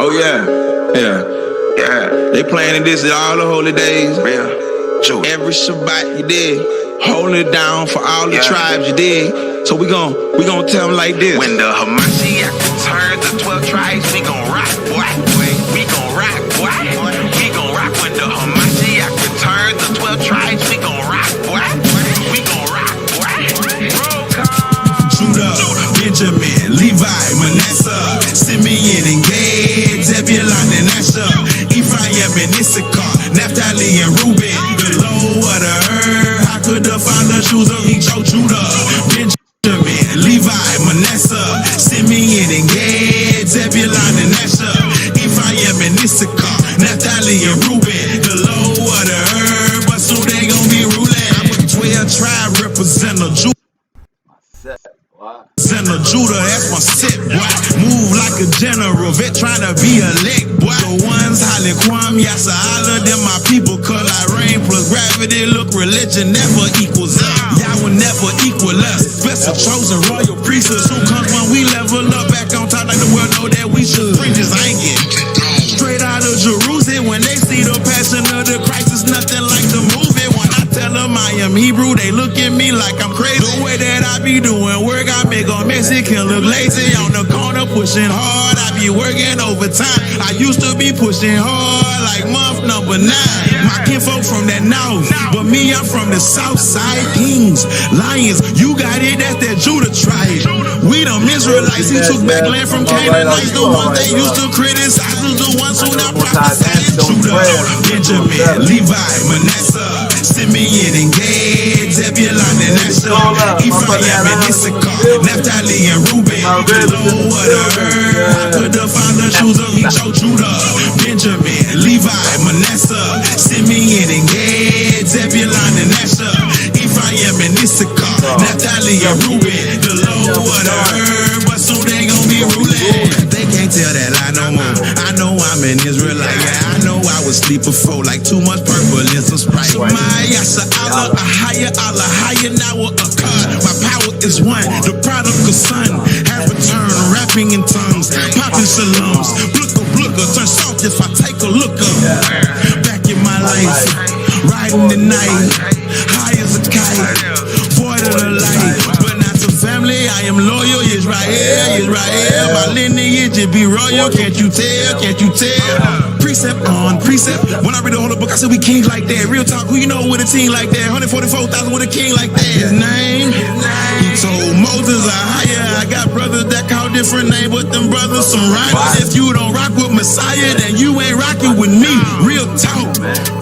Oh yeah. They planning this at all the holy days. Every Shabbat you did, holding it down for all the tribes you did. So we gon' tell them like this. When the Hamashiach returns, the 12 tribes, we gon' rock, boy. We gon' rock, boy. We gon' rock when the Hamashiach returns, the 12 tribes, we gon' rock, boy. We gon' rock, boy. Roll call. Judah, Benjamin, Levi, Manasseh, Simeon and Gad, Zebulun and Asher, Ephraim and Issachar, Naphtali and Reuben, the low of the earth. How could the father choose of each of Judah? Benjamin, Levi, Manasseh, Simeon and Gad, Zebulun and Asher, Ephraim and Issachar, Naphtali and Reuben, the low of the earth. But soon they gon' be ruling. I'm a 12 tribe representative Judah. Judah, that's my set, boy. Move like a general, vet trying to be elect, boy. The ones hollering Kwam, Yasa, all of them my people. Cause like rain plus gravity, look, religion never equals up. Y'all will never equal us. Special chosen royal priesthoods who comes when we level up back on top like the world know that we should. Fringes hanging straight out of Jerusalem. When they see the passion of the Christ, it's nothing like the movie. When I tell them I am Hebrew, they look at me like I'm crazy. The way that I be doing work, I make a Mexican look lazy. On the corner pushing hard, I be working overtime. I used to be pushing hard like month number 9. My kinfolk from that north, but me, I'm from the south side. Kings, lions, you got it, that's that Judah tribe. We them Israelites, he took back land from Canaanites. The ones they used to criticize was the ones who now prophesy in Judah. Benjamin, Levi, Manasseh, Simeon and Gad, Zebulun and Asher, Ephraim and Issachar, Naphtali and Reuben, the low of the earth. How could the father choose of each of Judah? Benjamin, Levi, Manasseh, Simeon and Gad, Zebulun and Asher, Ephraim and Issachar, Naphtali and Reuben, the low of the earth. But soon they gon' be ruling. They can't tell that I no more. I know I'm an Israelite. Yeah, I know I was sleep before, like too much purple and some Sprite. My yasa Allah, Allah higher now a car. My power is one. The prodigal son has returned, rapping in tongues, popping shalom's. Blooker, turn soft if I take a look up. Back in my life, riding the night, high as a kite, void of the light. But not to family, I am loyal. Israel. My lineage, it be royal. Can't you tell? Precept on precept. When I read the whole book, I said we kings like that. Real talk, who you know with a team like that? 144,000 with a king like that. His name. He told Moses higher. I got brothers that call different names, but them brothers some rivals. If you don't rock with Messiah, then you ain't rocking with me. Real talk.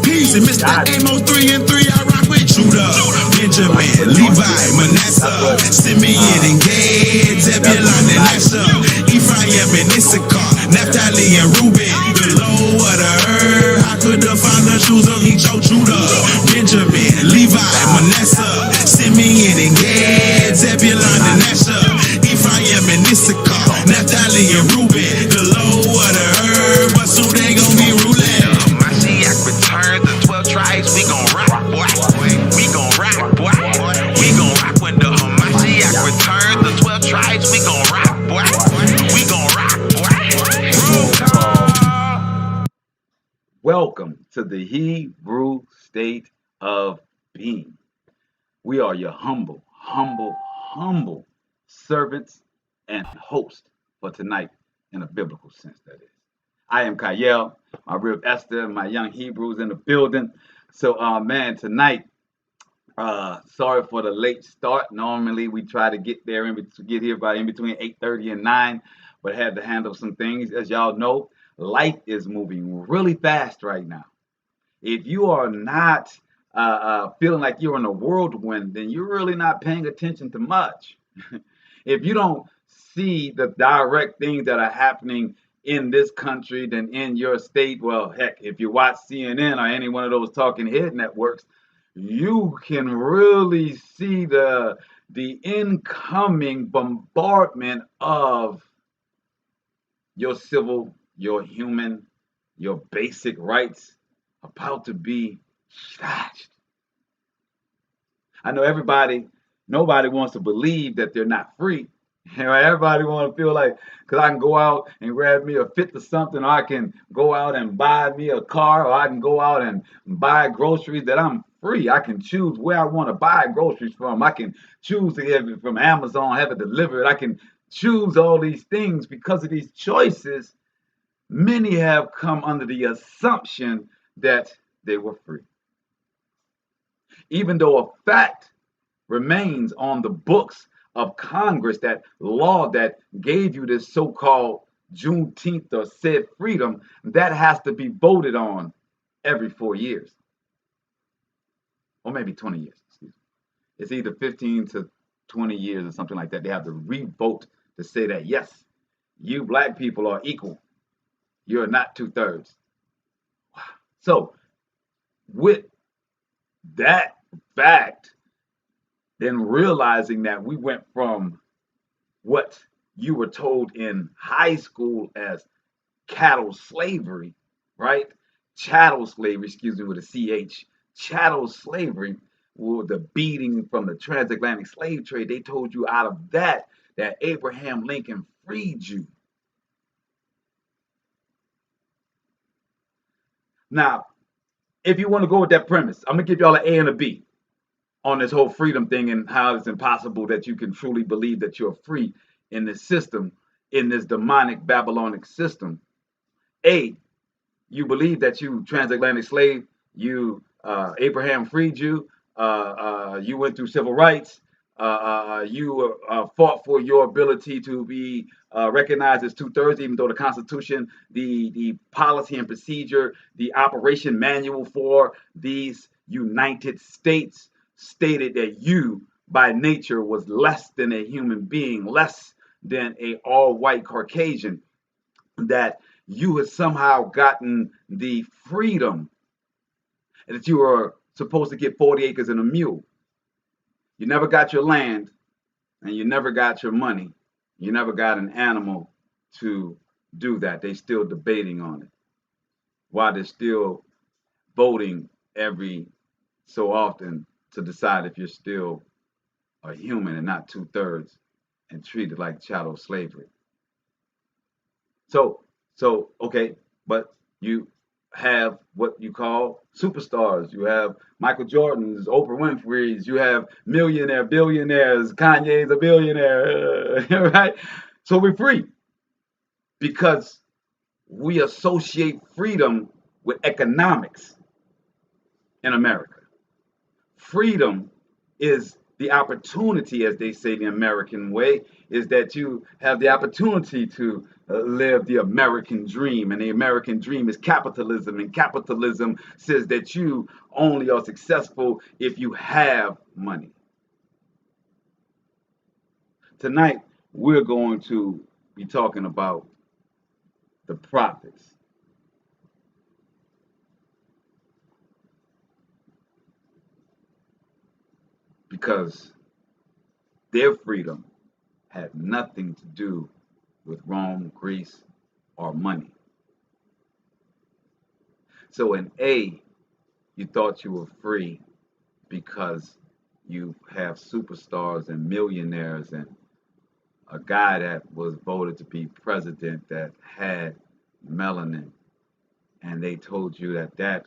Peace. And Mr. Amos 3 and 3, I rock with Judah, Benjamin, Levi, Manasseh, Simeon and Gad, Zebulun and Asher, Ephraim and Issachar, Naphtali and Reuben, the low of the earth. How could the father choose of each of Judah? Benjamin, Levi, Manasseh, Simeon and Gad, Zebulun and Asher, Ephraim and Issachar, Naphtali and Reuben, the low of the earth. But soon they gon' be ruling. Mashiach returns, the 12 tribes, we gon' rock, boy. We gon' rock, boy. We gon' rock when the Mashiach returns, the 12 tribes, we gon' rock, boy. We gon' rock, boy. Welcome to the Hebrew state of being. We are your humble servants and host for tonight in a biblical sense, that is. I am Kayel, my rib Esther, my young Hebrews in the building. So, man, tonight, sorry for the late start. Normally, we try to get there get here by in between 8:30 and 9, but had to handle some things. As y'all know, life is moving really fast right now. If you are not feeling like you're in a whirlwind, then you're really not paying attention to much. If you don't see the direct things that are happening in this country than in your state, well, heck, if you watch CNN or any one of those talking head networks, you can really see the incoming bombardment of your civil, your human, your basic rights about to be slashed. I know nobody wants to believe that they're not free. Right? Everybody want to feel like, because I can go out and grab me a fifth of something, or I can go out and buy me a car, or I can go out and buy groceries, that I'm free. I can choose where I want to buy groceries from. I can choose to get it from Amazon, have it delivered. I can choose all these things. Because of these choices, many have come under the assumption that they were free. Even though a fact remains on the books of Congress, that law that gave you this so-called Juneteenth or said freedom, that has to be voted on every 4 years, or maybe 20 years. Excuse me. It's either 15 to 20 years or something like that. They have to re-vote to say that, yes, you black people are equal. You're not 2/3. So with that fact, then realizing that we went from what you were told in high school as cattle slavery, right? Chattel slavery, excuse me, with a CH. Chattel slavery, with the beating from the transatlantic slave trade. They told you out of that Abraham Lincoln freed you. Now, if you want to go with that premise, I'm gonna give y'all an A and a B on this whole freedom thing and how it's impossible that you can truly believe that you're free in this system, in this demonic Babylonic system. A, you believe that you transatlantic slave, you Abraham freed you, you went through civil rights, you fought for your ability to be recognized as 2/3, even though the Constitution, the policy and procedure, the operation manual for these United States stated that you, by nature, was less than a human being, less than a all-white Caucasian, that you had somehow gotten the freedom, and that you were supposed to get 40 acres and a mule. You never got your land, and you never got your money. You never got an animal to do that. They're still debating on it, while they're still voting every so often to decide if you're still a human and not 2/3 and treated like chattel slavery. So, okay, but you have what you call superstars. You have Michael Jordans, Oprah Winfrey's. You have millionaire, billionaires. Kanye's a billionaire, right? So we're free because we associate freedom with economics in America. Freedom is the opportunity, as they say the American way, is that you have the opportunity to live the American dream. And the American dream is capitalism. And capitalism says that you only are successful if you have money. Tonight, we're going to be talking about the prophets. Because their freedom had nothing to do with Rome, Greece, or money. So in A, you thought you were free because you have superstars and millionaires and a guy that was voted to be president that had melanin, and they told you that that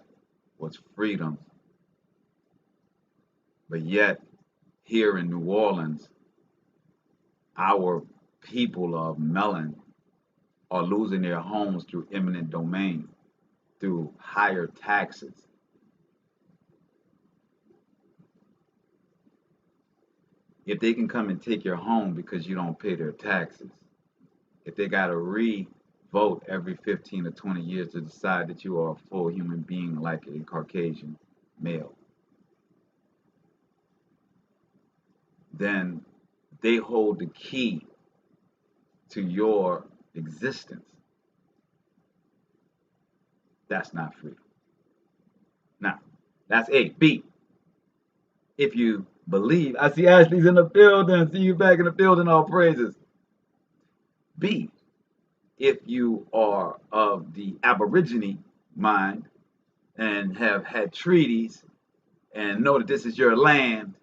was freedom. But yet, here in New Orleans, our people of melanin are losing their homes through eminent domain, through higher taxes. If they can come and take your home because you don't pay their taxes, if they got to re-vote every 15 or 20 years to decide that you are a full human being like a Caucasian male, then they hold the key to your existence. That's not freedom. Now, that's A. B, if you believe, I see Ashley's in the building, see you back in the building, all praises. B, if you are of the Aborigine mind and have had treaties and know that this is your land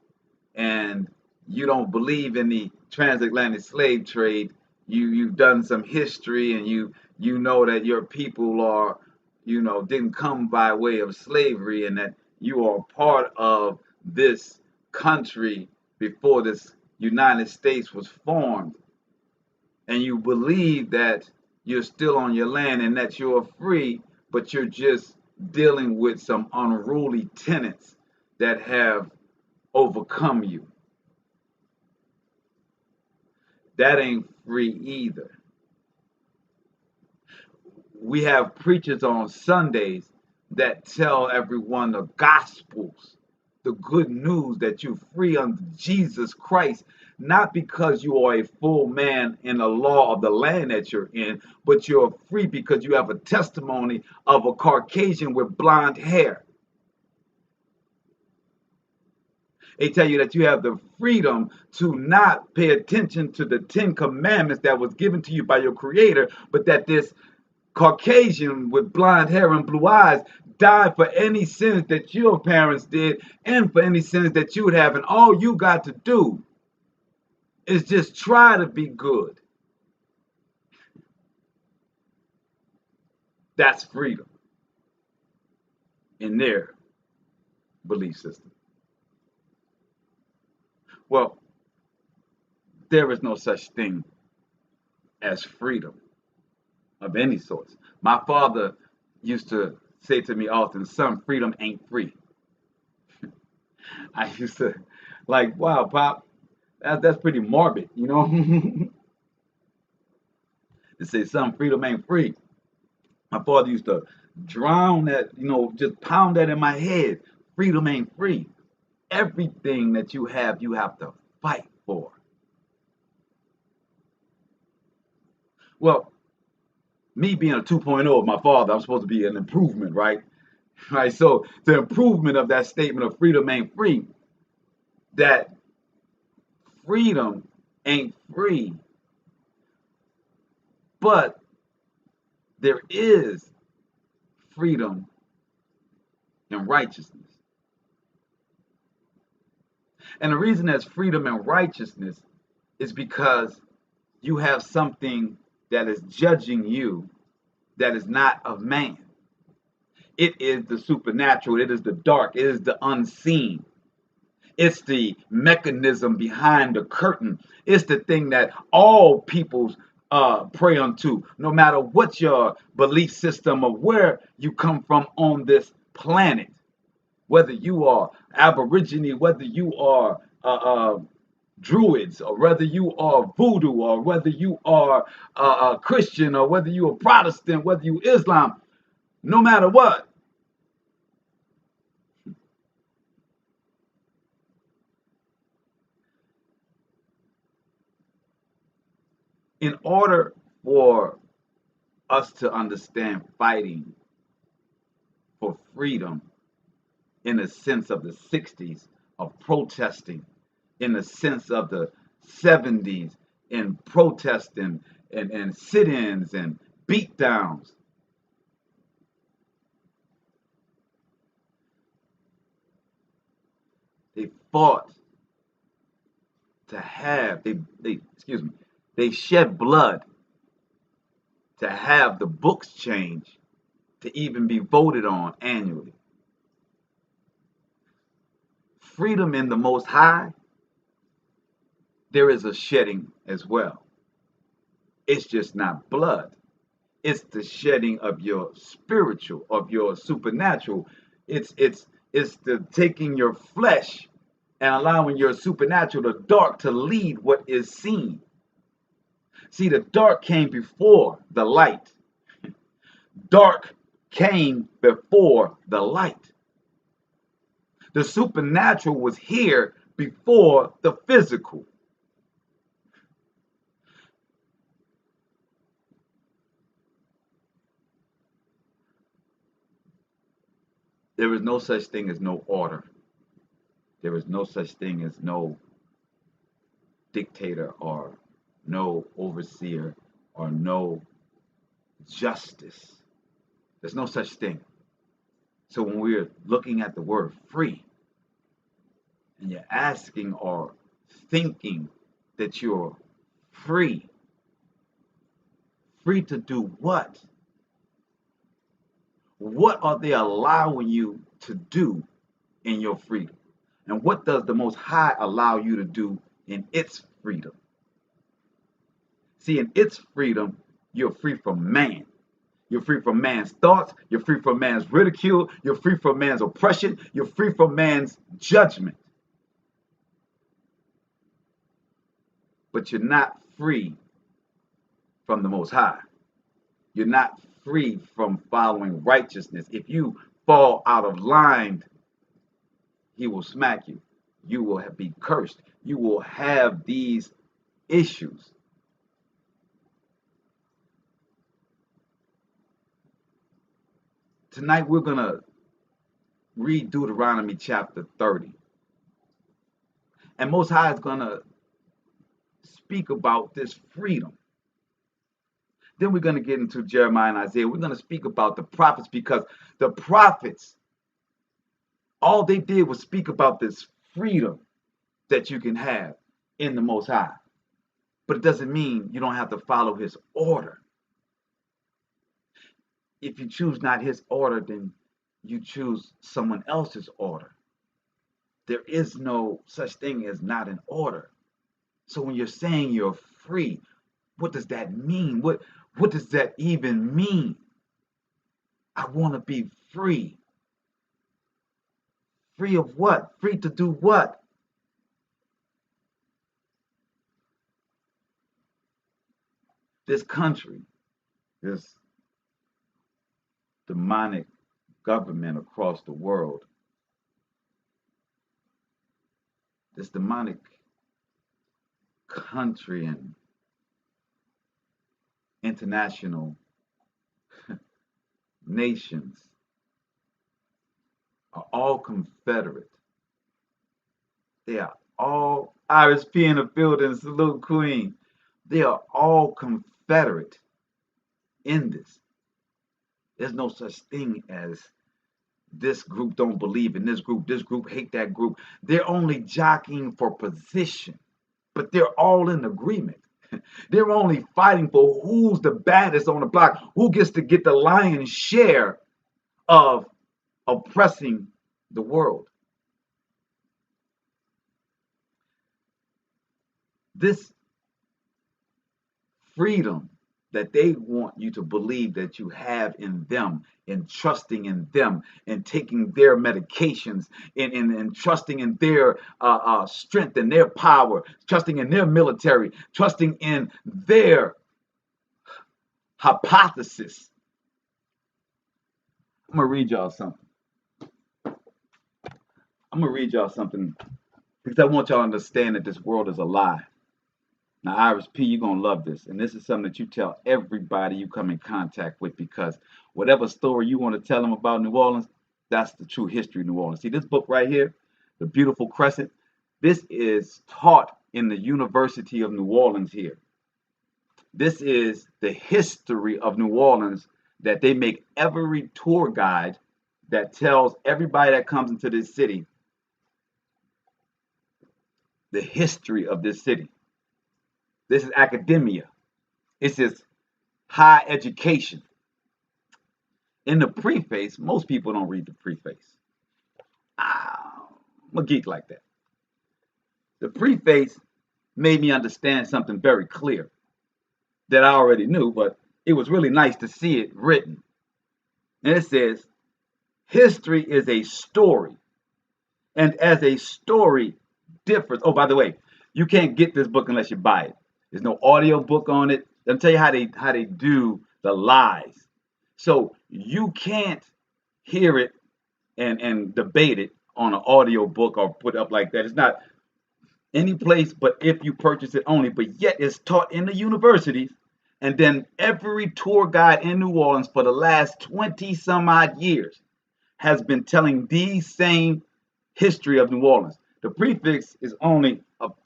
and you don't believe in the transatlantic slave trade. You've done some history, and you know that your people are, didn't come by way of slavery, and that you are part of this country before this United States was formed, and you believe that you're still on your land and that you're free, but you're just dealing with some unruly tenants that have overcome you. That ain't free either. We have preachers on Sundays that tell everyone the gospels, the good news that you're free under Jesus Christ, not because you are a full man in the law of the land that you're in, but you're free because you have a testimony of a Caucasian with blonde hair. They tell you that you have the freedom to not pay attention to the 10 commandments that was given to you by your creator, but that this Caucasian with blonde hair and blue eyes died for any sins that your parents did and for any sins that you would have. And all you got to do is just try to be good. That's freedom in their belief system. Well, there is no such thing as freedom of any sort. My father used to say to me often, son, freedom ain't free. I used to like, wow, Pop, that's pretty morbid, to say son, freedom ain't free. My father used to drown that, just pound that in my head. Freedom ain't free. Everything that you have to fight for. Well, me being a 2.0 of my father, I'm supposed to be an improvement, right? Right. So the improvement of that statement of freedom ain't free, that freedom ain't free, but there is freedom and righteousness. And the reason there's freedom and righteousness is because you have something that is judging you that is not of man. It is the supernatural, it is the dark, it is the unseen. It's the mechanism behind the curtain. It's the thing that all peoples pray unto, no matter what your belief system or where you come from on this planet. Whether you are Aborigine, whether you are Druids, or whether you are Voodoo, or whether you are Christian, or whether you are Protestant, whether you Islam, no matter what, in order for us to understand fighting for freedom in the sense of the 60s of protesting, in the sense of the 70s in protesting and sit-ins and beatdowns, they fought to have, they shed blood to have the books change to even be voted on annually. Freedom in the Most High, there is a shedding as well. It's just not blood. It's the shedding of your spiritual, of your supernatural. It's the taking your flesh and allowing your supernatural, the dark, to lead what is seen. See, the dark came before the light. Dark came before the light. The supernatural was here before the physical. There is no such thing as no order. There is no such thing as no dictator or no overseer or no justice. There's no such thing. So when we're looking at the word free, and you're asking or thinking that you're free. Free to do what? What are they allowing you to do in your freedom? And what does the Most High allow you to do in its freedom? See, in its freedom, you're free from man. You're free from man's thoughts. You're free from man's ridicule. You're free from man's oppression. You're free from man's judgment. But you're not free from the Most High. You're not free from following righteousness. If you fall out of line, he will smack you. You will be cursed. You will have these issues. Tonight we're going to read Deuteronomy chapter 30. And Most High is going to speak about this freedom. Then we're going to get into Jeremiah and Isaiah. We're going to speak about the prophets, because the prophets, all they did was speak about this freedom that you can have in the Most High. But it doesn't mean you don't have to follow his order. If you choose not his order, then you choose someone else's order. There is no such thing as not an order. So when you're saying you're free, what does that mean? What does that even mean? I want to be free. Free of what? Free to do what? This country, this demonic government across the world, this demonic country and international nations are all confederate. They are all, Iris P in the building, salute Queen. They are all confederate in this. There's no such thing as this group don't believe in this group hate that group. They're only jockeying for position, but they're all in agreement. They're only fighting for who's the baddest on the block, who gets to get the lion's share of oppressing the world. This freedom that they want you to believe that you have in them, and trusting in them, and taking their medications, and trusting in their strength and their power, trusting in their military, trusting in their hypothesis. I'm going to read y'all something. Because I want y'all to understand that this world is a lie. Now, Iris P, you're going to love this. And this is something that you tell everybody you come in contact with, because whatever story you want to tell them about New Orleans, that's the true history of New Orleans. See, this book right here, The Beautiful Crescent, this is taught in the University of New Orleans here. This is the history of New Orleans that they make every tour guide that tells everybody that comes into this city the history of this city. This is academia. It's just high education. In the preface, most people don't read the preface. I'm a geek like that. The preface made me understand something very clear that I already knew, but it was really nice to see it written. And it says, history is a story. And as a story differs, oh, by the way, you can't get this book unless you buy it. There's no audio book on it. They'll tell you how they do the lies. So you can't hear it and debate it on an audio book or put up like that. It's not any place but if you purchase it only. But yet it's taught in the universities. And then every tour guide in New Orleans for the last 20 some odd years has been telling the same history of New Orleans. The prefix is only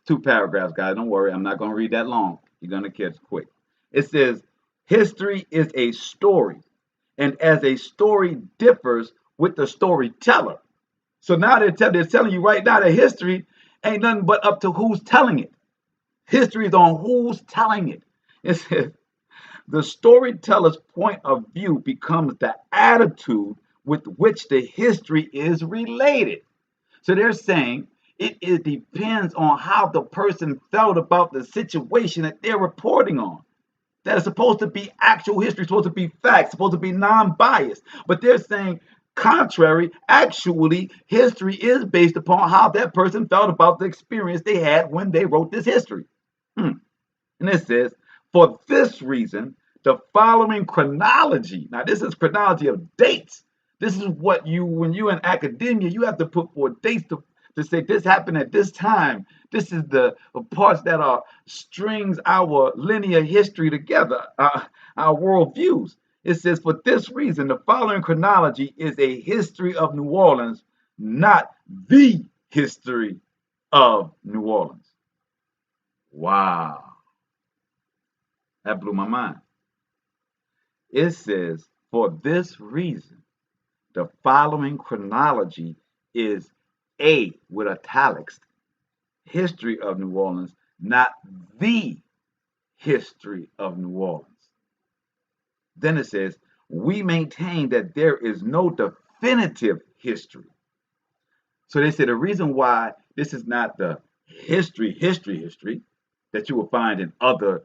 2 paragraphs, guys. Don't worry, I'm not going to read that long. You're going to catch quick. It says, history is a story, and as a story differs with the storyteller. So now they're telling you right now that history Ain't nothing but up to who's telling it. History is on who's telling it. It says the storyteller's point of view becomes the attitude with which the history is related. So they're saying it depends on how the person felt about the situation that they're reporting on. That is supposed to be actual history, supposed to be facts, supposed to be non-biased. But they're saying contrary, actually, history is based upon how that person felt about the experience they had when they wrote this history. And it says, for this reason, the following chronology, now this is chronology of dates. This is what when you're in academia, you have to put forth dates to say this happened at this time. This is the parts that are strings our linear history together, our worldviews. It says, for this reason, the following chronology is a history of New Orleans, not the history of New Orleans. Wow. That blew my mind. It says, for this reason, the following chronology is a, with italics, history of New Orleans, not the history of New Orleans. Then it says, we maintain that there is no definitive history. So they say the reason why this is not the history that you will find in other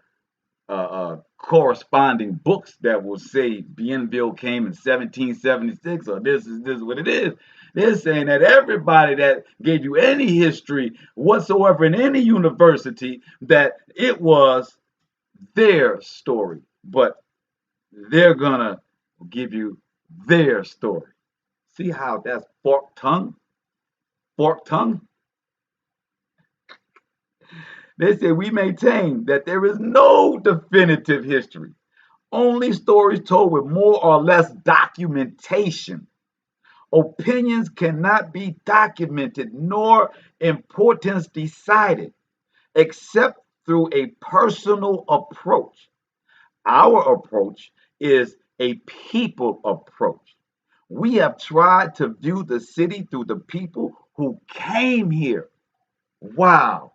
corresponding books that will say Bienville came in 1776 or this is what it is. They're saying that everybody that gave you any history whatsoever in any university, that it was their story, but they're gonna give you their story. See how that's forked tongue? Forked tongue? They say we maintain that there is no definitive history, only stories told with more or less documentation. Opinions cannot be documented nor importance decided except through a personal approach. Our approach is a people approach. We have tried to view the city through the people who came here. Wow.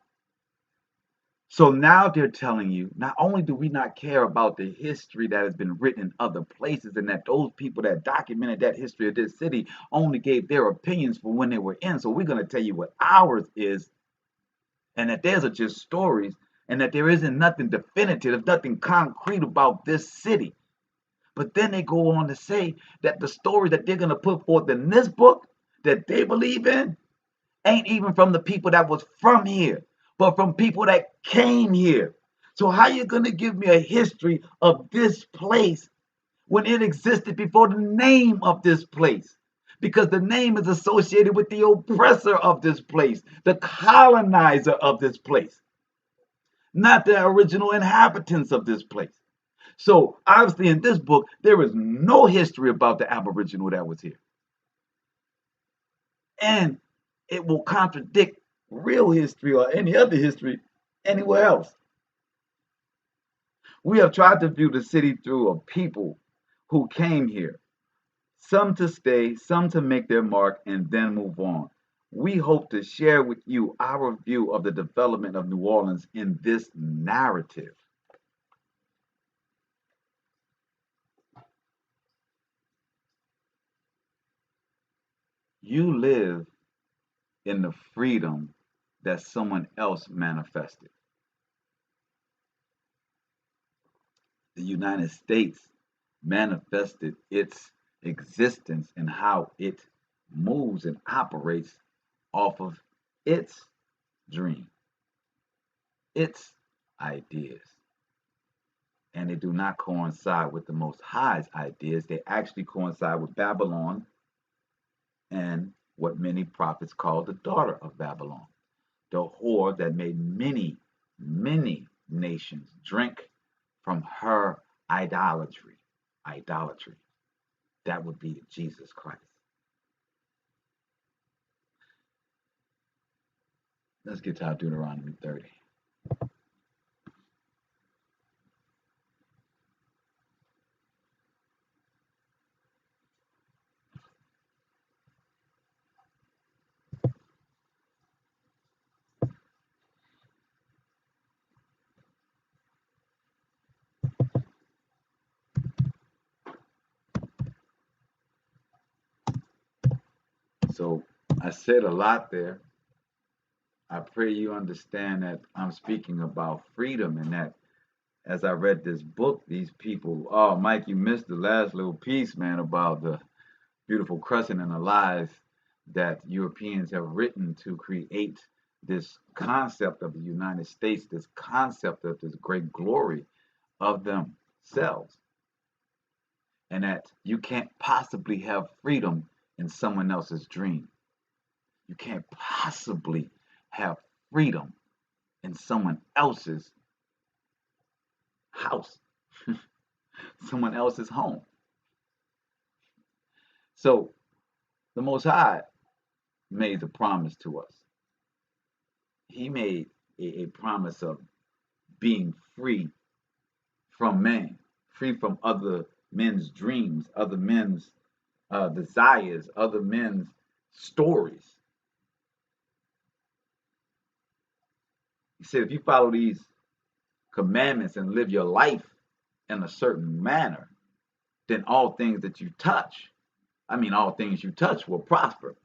So now they're telling you, not only do we not care about the history that has been written in other places, and that those people that documented that history of this city only gave their opinions for when they were in. So we're going to tell you what ours is, and that theirs are just stories, and that there isn't nothing definitive, nothing concrete about this city. But then they go on to say that the story that they're going to put forth in this book that they believe in ain't even from the people that was from here, but from people that came here. So how you going to give me a history of this place when it existed before the name of this place? Because the name is associated with the oppressor of this place, the colonizer of this place, not the original inhabitants of this place. So obviously in this book, there is no history about the Aboriginal that was here. And it will contradict real history or any other history anywhere else. We have tried to view the city through a people who came here, some to stay, some to make their mark and then move on. We hope to share with you our view of the development of New Orleans in this narrative. You live in the freedom that someone else manifested. The United States manifested its existence and how it moves and operates off of its dream, its ideas. And they do not coincide with the Most High's ideas. They actually coincide with Babylon and what many prophets call the daughter of Babylon, the whore that made many, many nations drink from her idolatry. Idolatry. That would be Jesus Christ. Let's get to our Deuteronomy 30. So I said a lot there. I pray you understand that I'm speaking about freedom, and that as I read this book, these people, oh, Mike, you missed the last little piece, man, about the beautiful crescent and the lies that Europeans have written to create this concept of the United States, this concept of this great glory of themselves, and that you can't possibly have freedom in someone else's dream. You can't possibly have freedom in someone else's house, someone else's home. So the Most High made a promise to us. He made a promise of being free from man, free from other men's dreams, other men's desires, other men's stories. He said, if you follow these commandments and live your life in a certain manner, then all things that you touch, all things you touch will prosper.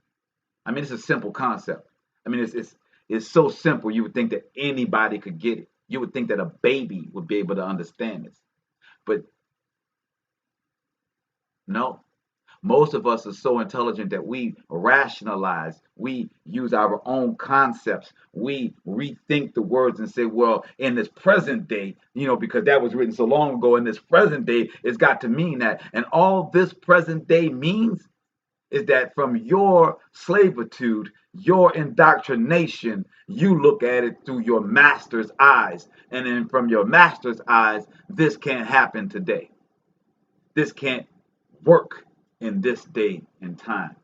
It's a simple concept. It's so simple. You would think that anybody could get it. You would think that a baby would be able to understand this. But no, most of us are so intelligent that we rationalize, we use our own concepts, we rethink the words and say, well, in this present day, because that was written so long ago, in this present day, it's got to mean that. And all this present day means is that from your slavitude, your indoctrination, you look at it through your master's eyes. And then from your master's eyes, this can't happen today. This can't work in this day and time.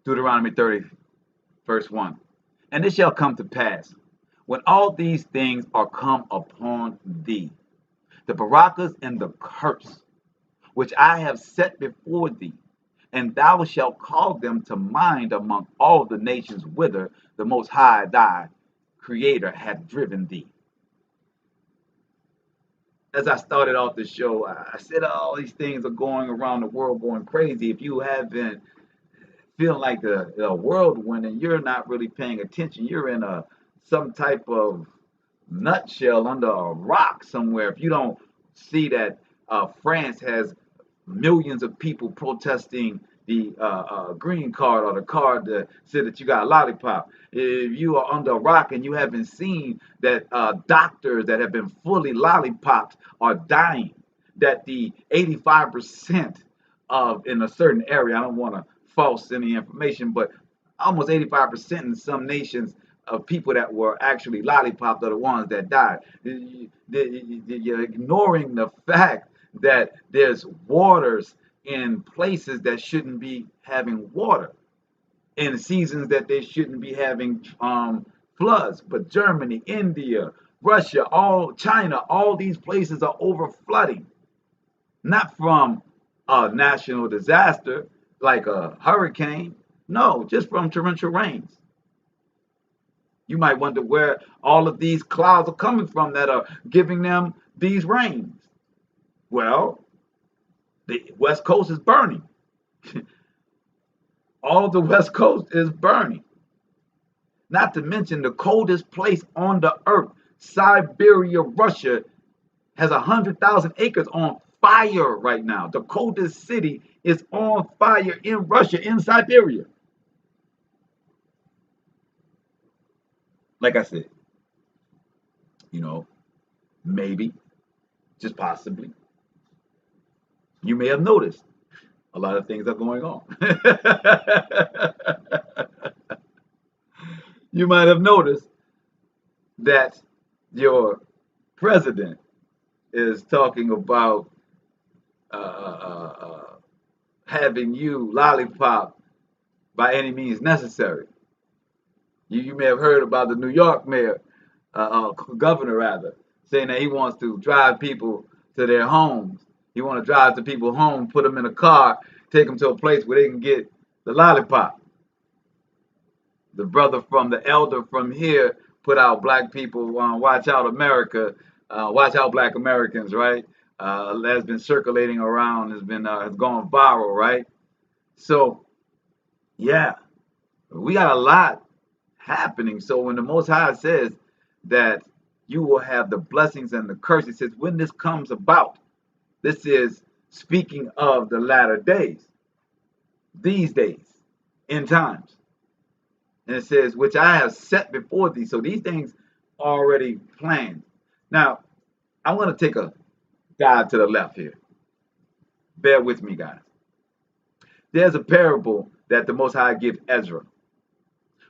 Deuteronomy 30, verse 1. And it shall come to pass, when all these things are come upon thee, the barakas and the curse, which I have set before thee, and thou shalt call them to mind among all the nations whither the Most High thy Creator hath driven thee. As I started off the show, I said all these things are going around the world going crazy. If you haven't feeling like a whirlwind and you're not really paying attention, you're in some type of nutshell under a rock somewhere. If you don't see that France has millions of people protesting the green card, or the card that said that you got a lollipop. If you are under a rock and you haven't seen that doctors that have been fully lollipopped are dying, that the 85% of, in a certain area, I don't want to false any information, but almost 85% in some nations of people that were actually lollipopped are the ones that died. You're ignoring the fact that there's waters in places that shouldn't be having water, in seasons that they shouldn't be having floods. But Germany, India, Russia, China, all these places are over flooding, not from a national disaster like a hurricane, no, just from torrential rains. You might wonder where all of these clouds are coming from that are giving them these rains. Well, the West Coast is burning. All the West Coast is burning. Not to mention the coldest place on the earth, Siberia, Russia, has 100,000 acres on fire right now. The coldest city is on fire in Russia, in Siberia. Like I said, maybe, just possibly, you may have noticed a lot of things are going on. You might have noticed that your president is talking about having you lollipop by any means necessary. You may have heard about the New York mayor, governor rather, saying that he wants to drive people to their homes. He wants to drive to people's home, put them in a car, take them to a place where they can get the lollipop. The brother from the elder from here put out Black people, watch out America, watch out Black Americans, right? That's been circulating around, has gone viral, right? So yeah, we got a lot happening. So when the Most High says that you will have the blessings and the curse, it says when this comes about, this is speaking of the latter days, these days, in times. And it says, which I have set before thee. So these things already planned. Now, I'm going to take a dive to the left here. Bear with me, guys. There's a parable that the Most High gives Ezra.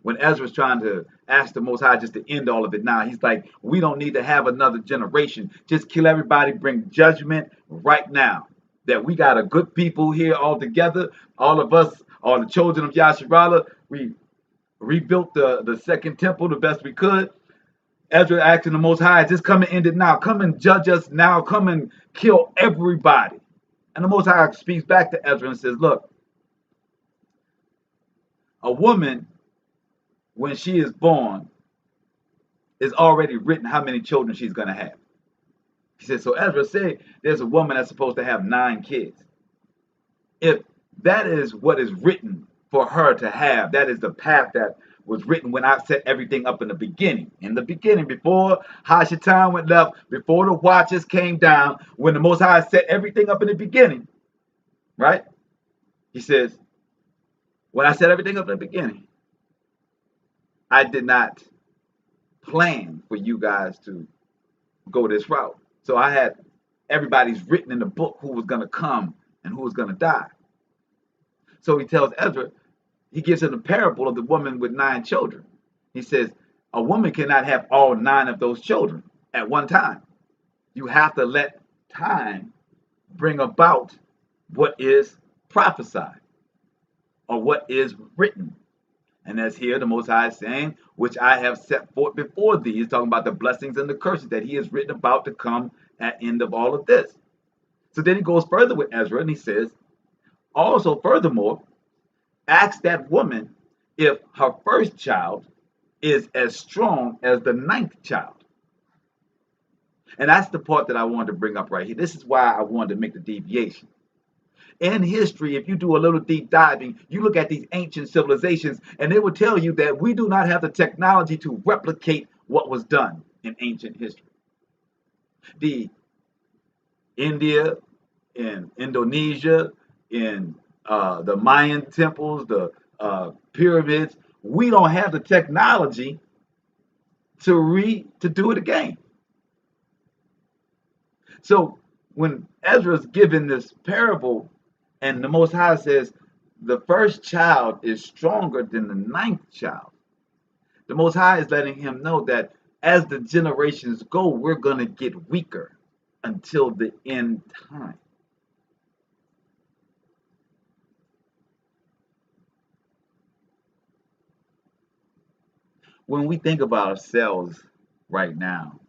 When Ezra's trying to ask the Most High just to end all of it now, he's like, we don't need to have another generation. Just kill everybody, bring judgment right now. That we got a good people here all together. All of us, all the children of Yasharala, we rebuilt the second temple the best we could. Ezra asking the Most High, just come and end it now. Come and judge us now. Come and kill everybody. And the Most High speaks back to Ezra and says, look, a woman, when she is born, is already written how many children she's going to have. He said, so Ezra said there's a woman that's supposed to have 9 kids. If that is what is written for her to have, that is the path that was written when I set everything up in the beginning. In the beginning, before Hashatan went left, before the watches came down, when the Most High set everything up in the beginning, right? He says, when I set everything up in the beginning, I did not plan for you guys to go this route. So I had everybody's written in the book who was going to come and who was going to die. So he tells Ezra, he gives him the parable of the woman with 9 children. He says, a woman cannot have all 9 of those children at one time. You have to let time bring about what is prophesied or what is written. And as here the Most High is saying, which I have set forth before thee. He's talking about the blessings and the curses that he has written about to come at the end of all of this. So then he goes further with Ezra and he says, also furthermore, ask that woman if her first child is as strong as the 9th child. And that's the part that I wanted to bring up right here. This is why I wanted to make the deviation. In history, if you do a little deep diving, you look at these ancient civilizations, and they will tell you that we do not have the technology to replicate what was done in ancient history. The India, in Indonesia, in the Mayan temples, the pyramids, we don't have the technology to do it again. So when Ezra's given this parable, and the Most High says the first child is stronger than the 9th child, the Most High is letting him know that as the generations go, we're going to get weaker until the end time. When we think about ourselves right now,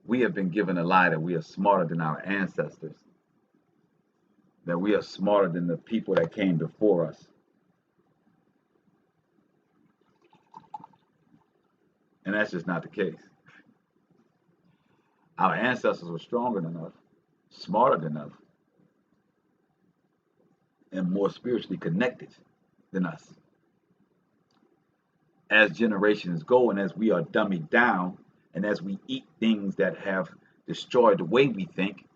we have been given a lie that we are smarter than our ancestors, that we are smarter than the people that came before us. And that's just not the case. Our ancestors were stronger than us, smarter than us, and more spiritually connected than us. As generations go and as we are dummied down and as we eat things that have destroyed the way we think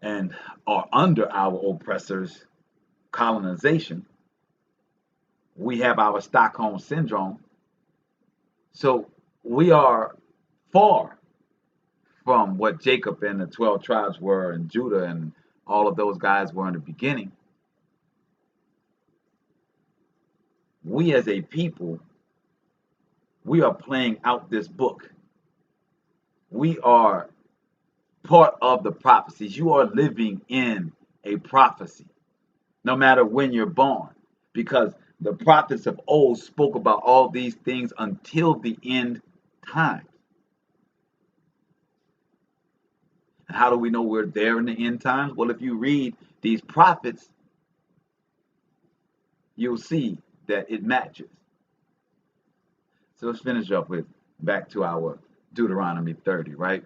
and are under our oppressors' colonization, we have our Stockholm syndrome. So we are far from what Jacob and the 12 tribes were, and Judah and all of those guys were in the beginning. We as a people, we are playing out this book. We are part of the prophecies. You are living in a prophecy, no matter when you're born, because the prophets of old spoke about all these things until the end time. And how do we know we're there in the end times? Well, if you read these prophets, you'll see that it matches. So let's finish up with back to our Deuteronomy 30, right?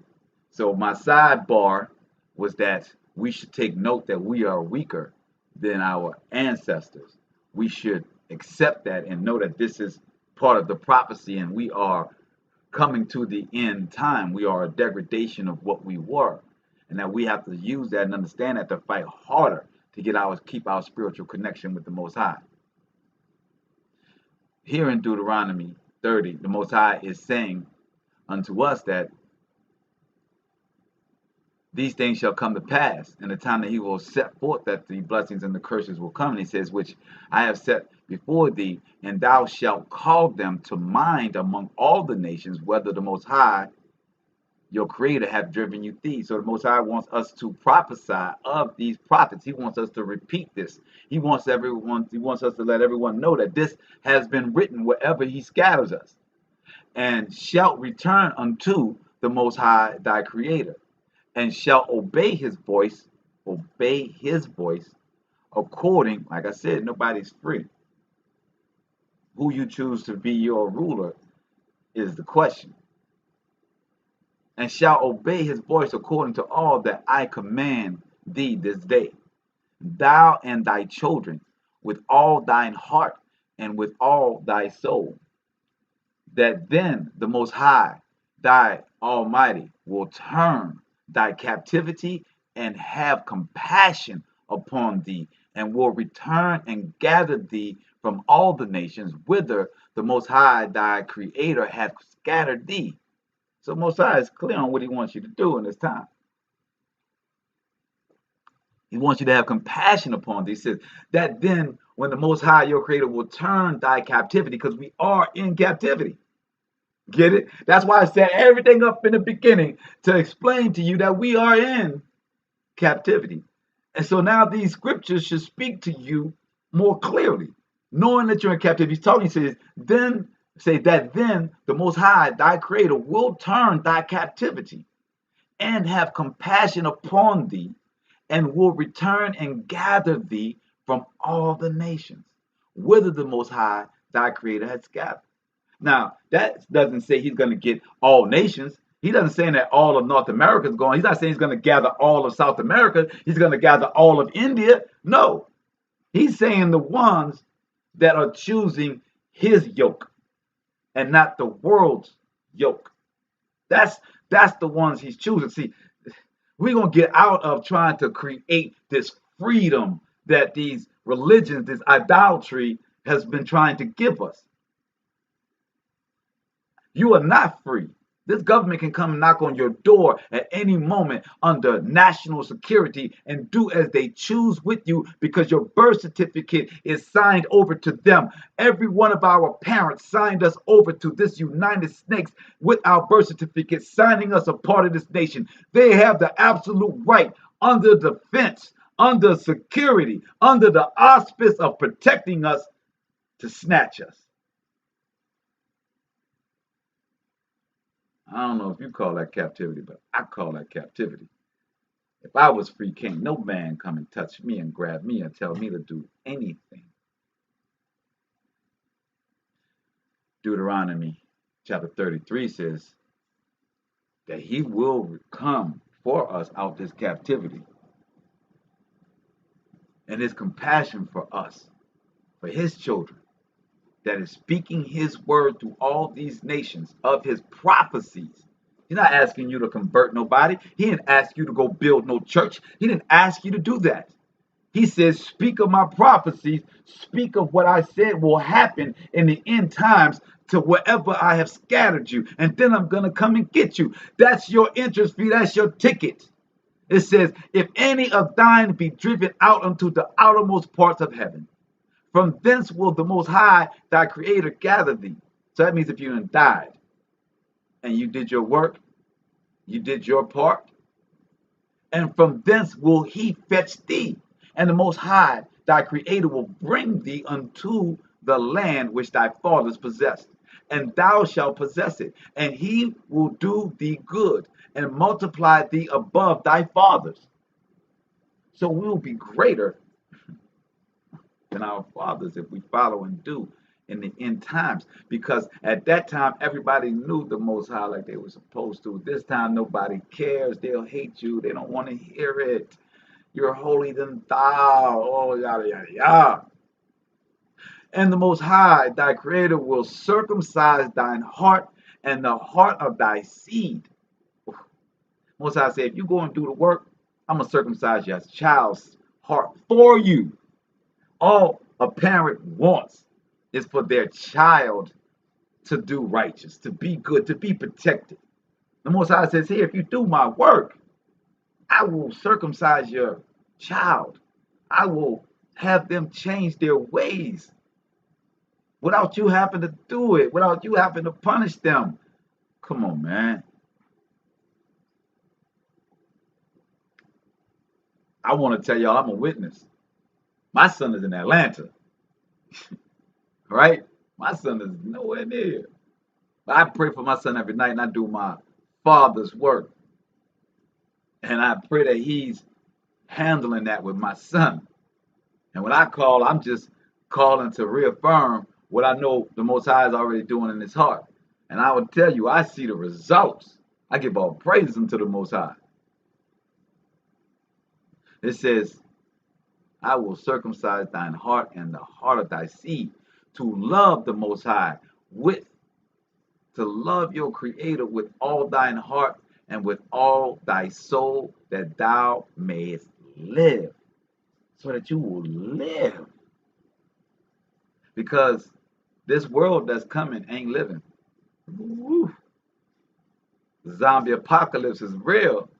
So my sidebar was that we should take note that we are weaker than our ancestors. We should accept that and know that this is part of the prophecy, and we are coming to the end time. We are a degradation of what we were, and that we have to use that and understand that to fight harder to keep our spiritual connection with the Most High. Here in Deuteronomy 30, the Most High is saying unto us that these things shall come to pass in the time that he will set forth that the blessings and the curses will come. And he says, which I have set before thee, and thou shalt call them to mind among all the nations, whether the Most High, your Creator, have driven you these. So the Most High wants us to prophesy of these prophets. He wants us to repeat this. He wants us to let everyone know that this has been written wherever he scatters us. And shalt return unto the Most High thy Creator, and shall obey his voice, according, like I said, nobody's free. Who you choose to be your ruler is the question. And shall obey his voice according to all that I command thee this day, thou and thy children, with all thine heart and with all thy soul, that then the Most High, thy Almighty, will turn thy captivity and have compassion upon thee, and will return and gather thee from all the nations whither the Most High thy Creator hath scattered thee. So Most High is clear on what he wants you to do in this time. He wants you to have compassion upon thee. He says that then when the Most High your Creator will turn thy captivity, because we are in captivity. Get it? That's why I set everything up in the beginning to explain to you that we are in captivity. And so now these scriptures should speak to you more clearly, knowing that you're in captivity. He's talking, he says, then the Most High, thy Creator, will turn thy captivity and have compassion upon thee, and will return and gather thee from all the nations, whither the Most High, thy Creator, has scattered. Now, that doesn't say he's going to get all nations. He doesn't say that all of North America is going. He's not saying he's going to gather all of South America. He's going to gather all of India. No. He's saying the ones that are choosing his yoke and not the world's yoke. That's the ones he's choosing. See, we're going to get out of trying to create this freedom that these religions, this idolatry has been trying to give us. You are not free. This government can come and knock on your door at any moment under national security and do as they choose with you, because your birth certificate is signed over to them. Every one of our parents signed us over to this United States with our birth certificate, signing us a part of this nation. They have the absolute right, under defense, under security, under the auspice of protecting us, to snatch us. I don't know if you call that captivity, but I call that captivity. If I was free, can't no man come and touch me and grab me and tell me to do anything. Deuteronomy chapter 33 says that he will come for us out of this captivity. And his compassion for us, for his children, that is speaking his word to all these nations of his prophecies. He's not asking you to convert nobody. He didn't ask you to go build no church. He didn't ask you to do that. He says, speak of my prophecies, speak of what I said will happen in the end times to wherever I have scattered you. And then I'm going to come and get you. That's your interest fee. That's your ticket. It says, if any of thine be driven out unto the outermost parts of heaven, from thence will the Most High, thy Creator, gather thee. So that means if you died and you did your work, you did your part, and from thence will he fetch thee. And the Most High, thy Creator, will bring thee unto the land which thy fathers possessed. And thou shalt possess it. And he will do thee good and multiply thee above thy fathers. So we will be greater than our fathers if we follow and do in the end times, because at that time everybody knew the Most High like they were supposed to. This time nobody cares. They'll hate you. They don't want to hear it. You're holy than thou. Oh, yada, yada, yada. And the Most High, thy Creator, will circumcise thine heart and the heart of thy seed. Most High said, if you go and do the work, I'm going to circumcise your child's heart for you. All a parent wants is for their child to do righteous, to be good, to be protected. The Most High says here, if you do my work, I will circumcise your child. I will have them change their ways without you having to do it, without you having to punish them. Come on, man. I want to tell y'all I'm a witness. My son is in Atlanta. Right? My son is nowhere near. But I pray for my son every night, and I do my father's work. And I pray that he's handling that with my son. And when I call, I'm just calling to reaffirm what I know the Most High is already doing in his heart. And I will tell you, I see the results. I give all praises unto the Most High. It says, I will circumcise thine heart and the heart of thy seed, to love the Most High, to love your Creator with all thine heart and with all thy soul, that thou mayest live, so that you will live. Because this world that's coming ain't living. Woo. The zombie apocalypse is real.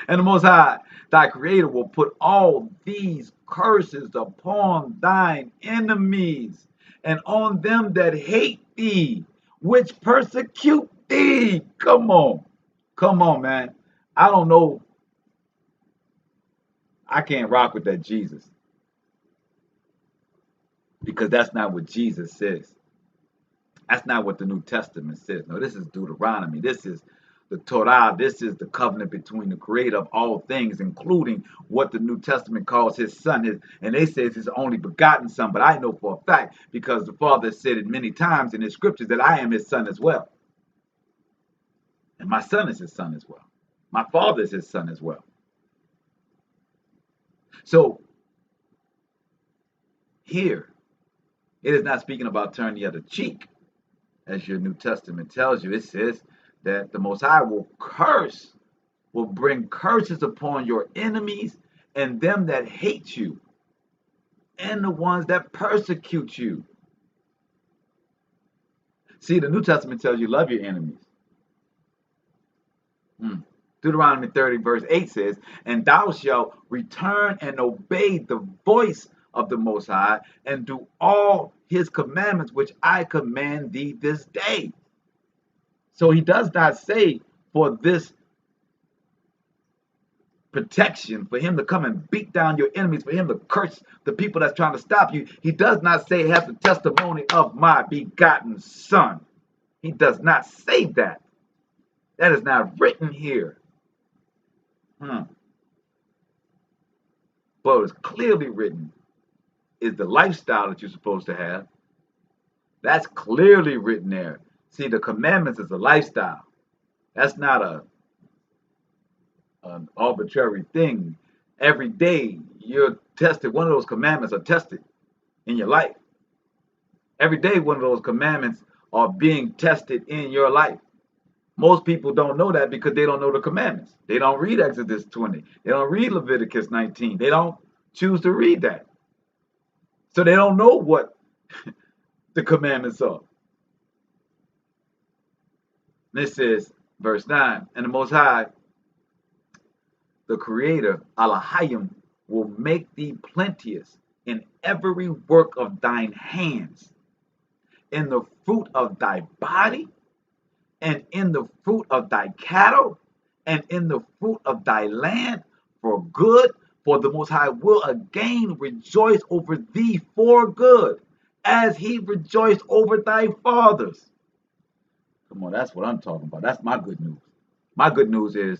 And the Most High, thy Creator, will put all these curses upon thine enemies and on them that hate thee, which persecute thee. Come on, man. I don't know. I can't rock with that Jesus, because that's not what Jesus says. That's not what the New Testament says. No, this is Deuteronomy. This is the Torah. This is the covenant between the Creator of all things, including what the New Testament calls his son. And they say it's his only begotten son. But I know for a fact, because the Father said it many times in his scriptures, that I am his son as well. And my son is his son as well. My Father is his son as well. So here, it is not speaking about turn the other cheek, as your New Testament tells you. It says that the Most High will bring curses upon your enemies and them that hate you and the ones that persecute you. See, the New Testament tells you love your enemies. Deuteronomy 30 verse 8 says, and thou shalt return and obey the voice of the Most High, and do all his commandments which I command thee this day. So he does not say for this protection, for him to come and beat down your enemies, for him to curse the people that's trying to stop you. He does not say have the testimony of my begotten son. He does not say that. That is not written here. But it's clearly written is the lifestyle that you're supposed to have. That's clearly written there. See, the commandments is a lifestyle. That's not an arbitrary thing. Every day you're tested. One of those commandments are tested in your life. Every day one of those commandments are being tested in your life. Most people don't know that because they don't know the commandments. They don't read Exodus 20. They don't read Leviticus 19. They don't choose to read that. So they don't know what the commandments are. This says, verse 9, and the Most High, the Creator, Elohim, will make thee plenteous in every work of thine hands, in the fruit of thy body, and in the fruit of thy cattle, and in the fruit of thy land, for good. For the Most High will again rejoice over thee for good, as he rejoiced over thy fathers. Come on, that's what I'm talking about. That's my good news. My good news is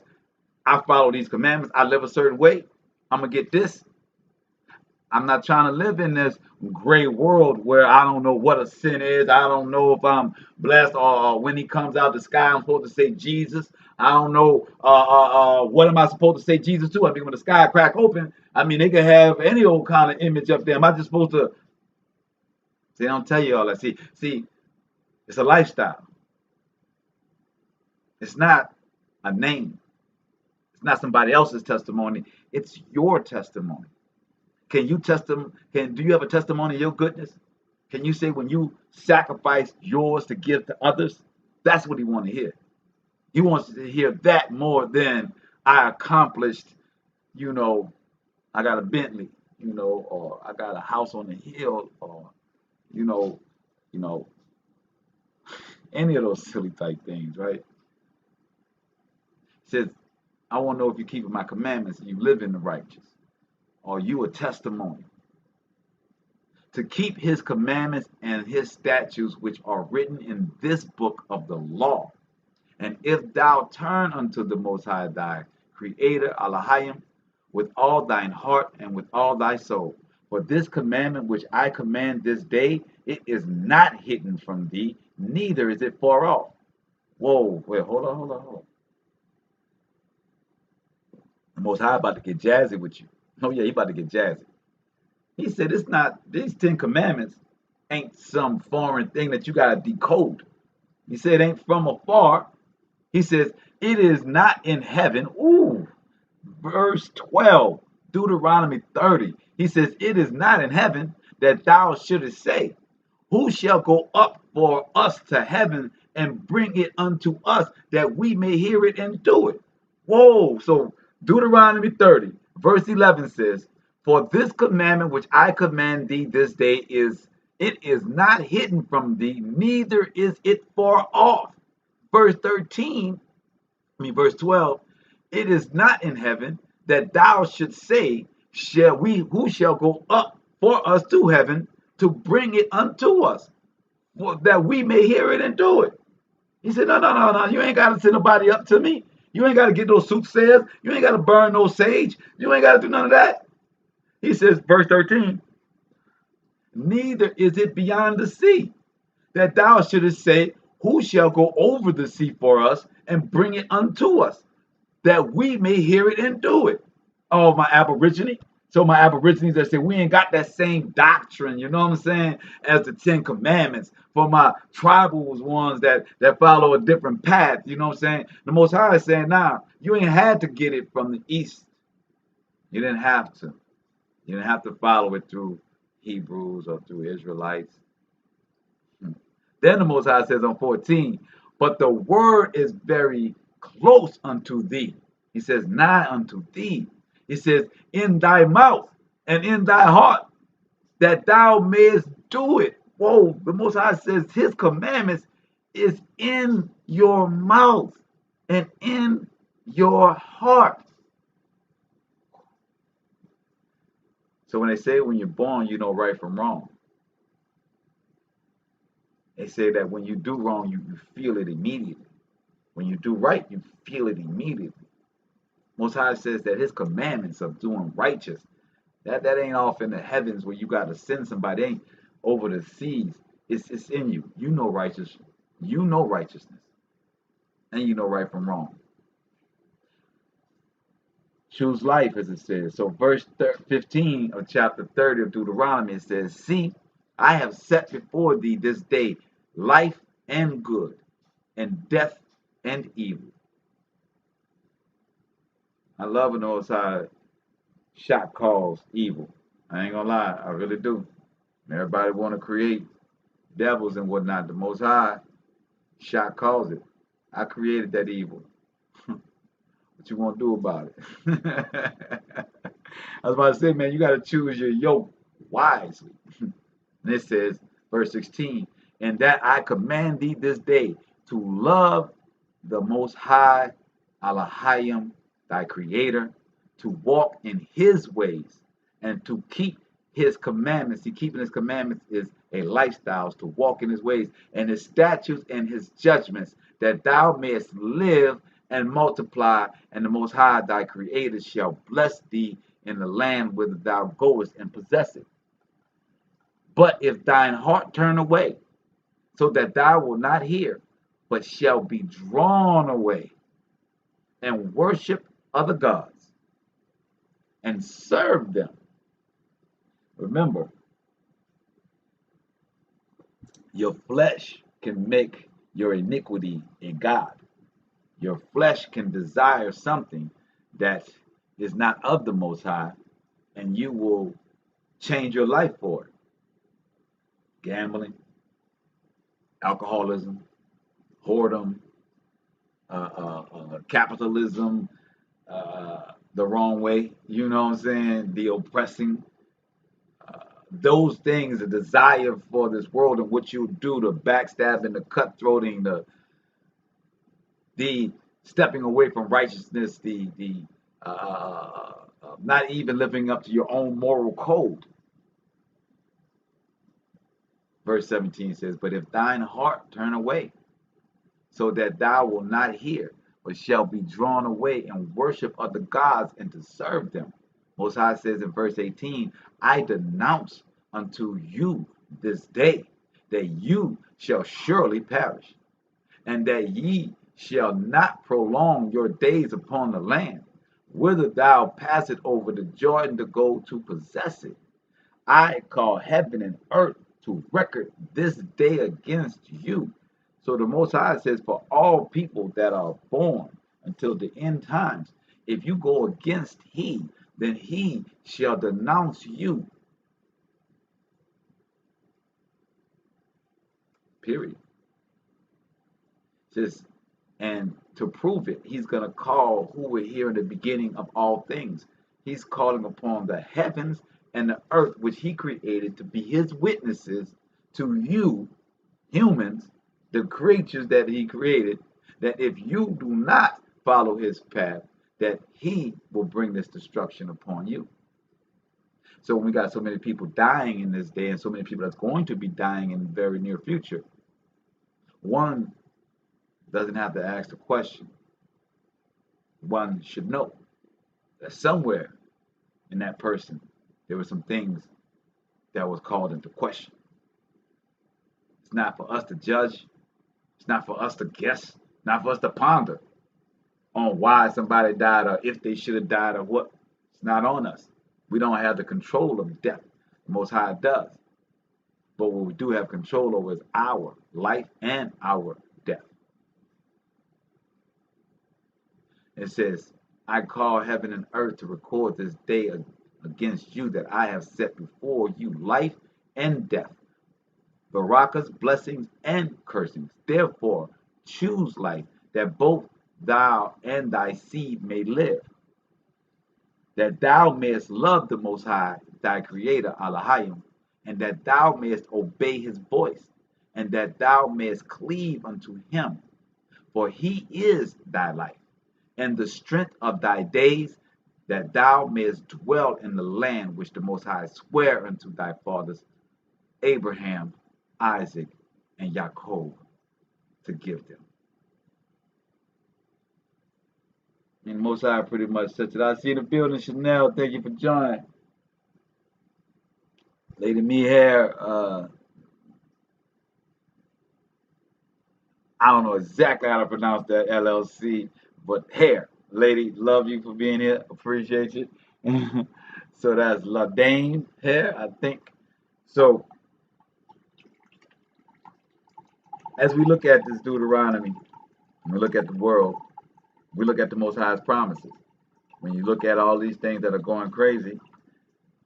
I follow these commandments. I live a certain way. I'm going to get this. I'm not trying to live in this gray world where I don't know what a sin is. I don't know if I'm blessed or when he comes out the sky, I'm supposed to say Jesus. I don't know what am I supposed to say Jesus to? I mean, when the sky crack open, I mean, they can have any old kind of image up there. Am I just supposed to? See, they don't tell you all that. See, it's a lifestyle. It's not a name. It's not somebody else's testimony. It's your testimony. Can you do you have a testimony of your goodness? Can you say when you sacrifice yours to give to others? That's what he wants to hear. He wants to hear that more than I accomplished, you know, I got a Bentley, or I got a house on the hill, or, you know, you know, any of those silly type things, right? He says, I want to know if you keep my commandments and you live in the righteous. Are you a testimony? To keep his commandments and his statutes which are written in this book of the law. And if thou turn unto the Most High thy Creator, Elohim, with all thine heart and with all thy soul. For this commandment which I command this day, it is not hidden from thee, neither is it far off. Whoa, wait, hold on. The Most High about to get jazzy with you. Oh yeah, he about to get jazzy. He said it's not, these 10 commandments ain't some foreign thing that you got to decode. He said it ain't from afar. He says it is not in heaven. Ooh, verse 12, Deuteronomy 30. He says it is not in heaven that thou shouldest say, who shall go up for us to heaven and bring it unto us that we may hear it and do it. Whoa, so Deuteronomy 30, verse 11 says, for this commandment which I command thee this day it is not hidden from thee, neither is it far off. Verse 12, it is not in heaven that thou should say, who shall go up for us to heaven to bring it unto us, that we may hear it and do it. He said, no, you ain't got to send nobody up to me. You ain't got to get those soothsayers. You ain't got to burn no sage. You ain't got to do none of that. He says, verse 13, neither is it beyond the sea, that thou shouldest say, who shall go over the sea for us and bring it unto us, that we may hear it and do it. Oh, my Aborigine. So my Aborigines that say we ain't got that same doctrine, you know what I'm saying, as the 10 Commandments. For my tribal ones that follow a different path, you know what I'm saying. The Most High is saying, nah, you ain't had to get it from the east. You didn't have to. You didn't have to follow it through Hebrews or through Israelites. Then the Most High says on 14, but the word is very close unto thee. He says, nigh unto thee. He says, in thy mouth and in thy heart, that thou mayest do it. Whoa, the Most High says his commandments is in your mouth and in your heart. So when they say when you're born, you know right from wrong. They say that when you do wrong, you feel it immediately. When you do right, you feel it immediately. Most High says that his commandments of doing righteous, that ain't off in the heavens where you got to send somebody. It ain't over the seas. It's in you. You know righteous. You know righteousness. And you know right from wrong. Choose life, as it says. So verse 15 of chapter 30 of Deuteronomy, it says, see, I have set before thee this day life and good, and death and evil. I love when those shot calls evil. I ain't gonna lie, I really do. Everybody want to create devils and whatnot. The Most High shot calls it. I created that evil. What you gonna do about it? I was about to say, man, you got to choose your yoke wisely. And it says, verse 16, and that I command thee this day to love the Most High, Elohim, thy Creator, to walk in his ways and to keep his commandments. See, keeping his commandments is a lifestyle, to walk in his ways and his statutes and his judgments, that thou mayest live and multiply, and the Most High, thy Creator, shall bless thee in the land whither thou goest, and possess it. But if thine heart turn away, so that thou wilt not hear, but shall be drawn away, and worship other gods, and serve them. Remember, your flesh can make your iniquity a god. Your flesh can desire something that is not of the Most High, and you will change your life for it. Gambling, alcoholism, whoredom, capitalism, the wrong way, you know what I'm saying? The oppressing, those things, the desire for this world and what you do, the backstabbing, the cutthroating, the stepping away from righteousness, the not even living up to your own moral code. Verse 17 says, but if thine heart turn away, so that thou wilt not hear, but shall be drawn away and worship other gods and to serve them. Most High says in verse 18, I denounce unto you this day that you shall surely perish, and that ye shall not prolong your days upon the land, whither thou passest over the Jordan to go to possess it. I call heaven and earth to record this day against you. So the Most High says, for all people that are born until the end times, if you go against he, then he shall denounce you. Period. Just, and to prove it, he's going to call who were here in the beginning of all things. He's calling upon the heavens and the earth, which he created, to be his witnesses to you, humans, the creatures that he created, that if you do not follow his path, that he will bring this destruction upon you. So when we got so many people dying in this day, and so many people that's going to be dying in the very near future, one doesn't have to ask the question. One should know that somewhere in that person there were some things that was called into question. It's not for us to judge. It's not for us to guess. Not for us to ponder on why somebody died or if they should have died or what. It's not on us. We don't have the control of death. The Most High does. But what we do have control over is our life and our death. It says, I call heaven and earth to record this day against you, that I have set before you life and death, barakas, blessings, and cursings. Therefore, choose life, that both thou and thy seed may live, that thou mayest love the Most High, thy Creator, Elohim, and that thou mayest obey his voice, and that thou mayest cleave unto him. For he is thy life, and the strength of thy days, that thou mayest dwell in the land which the Most High sware unto thy fathers, Abraham, Isaac, and Jacob, to give them. And Most High pretty much said that. I see the building, Chanel. Thank you for joining. Lady Me Hair, I don't know exactly how to pronounce that LLC, but Hair. Lady, love you for being here. Appreciate you. So that's La Dame Hair, I think. So as we look at this Deuteronomy, we look at the world, we look at the Most High's promises. When you look at all these things that are going crazy,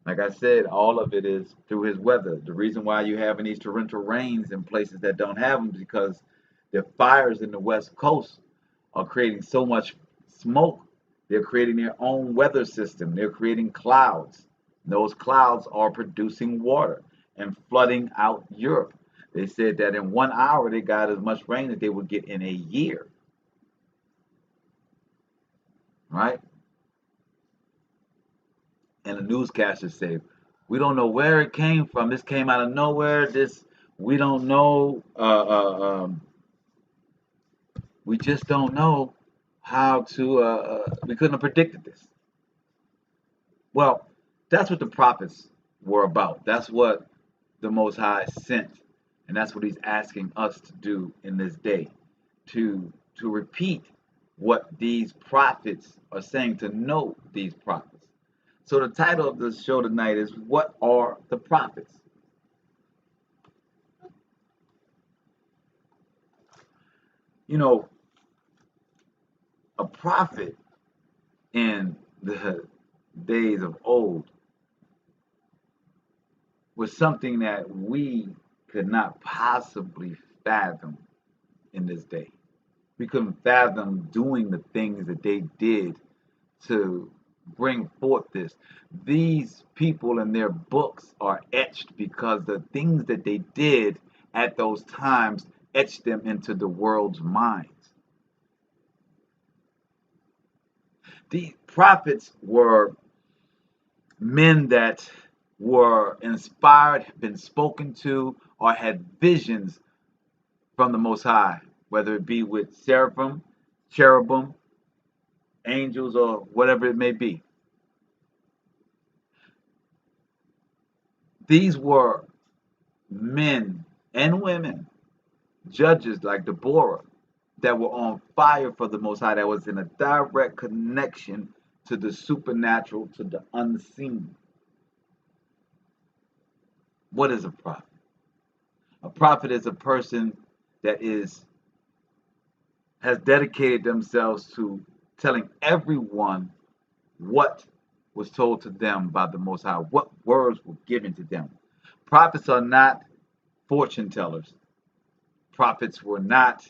like I said, all of it is through his weather. The reason why you're having these torrential rains in places that don't have them is because the fires in the West Coast are creating so much smoke. They're creating their own weather system. They're creating clouds. Those clouds are producing water and flooding out Europe. They said that in 1 hour they got as much rain as they would get in a year. Right? And the newscasters say, we don't know where it came from. This came out of nowhere. We don't know. We just don't know how to. We couldn't have predicted this. Well, that's what the prophets were about. That's what the Most High sent, and that's what He's asking us to do in this day, to repeat what these prophets are saying, to know these prophets. So the title of the show tonight is "What Are the Prophets?" You know, a prophet in the days of old was something that we could not possibly fathom in this day. We couldn't fathom doing the things that they did to bring forth this. These people in their books are etched because the things that they did at those times etched them into the world's minds. The prophets were men that were inspired, been spoken to, or had visions from the Most High, whether it be with seraphim, cherubim, angels, or whatever it may be. These were men and women, judges like Deborah, that were on fire for the Most High, that was in a direct connection to the supernatural, to the unseen. What is a prophet? A prophet is a person that has dedicated themselves to telling everyone what was told to them by the Most High, what words were given to them. Prophets are not fortune tellers. Prophets were not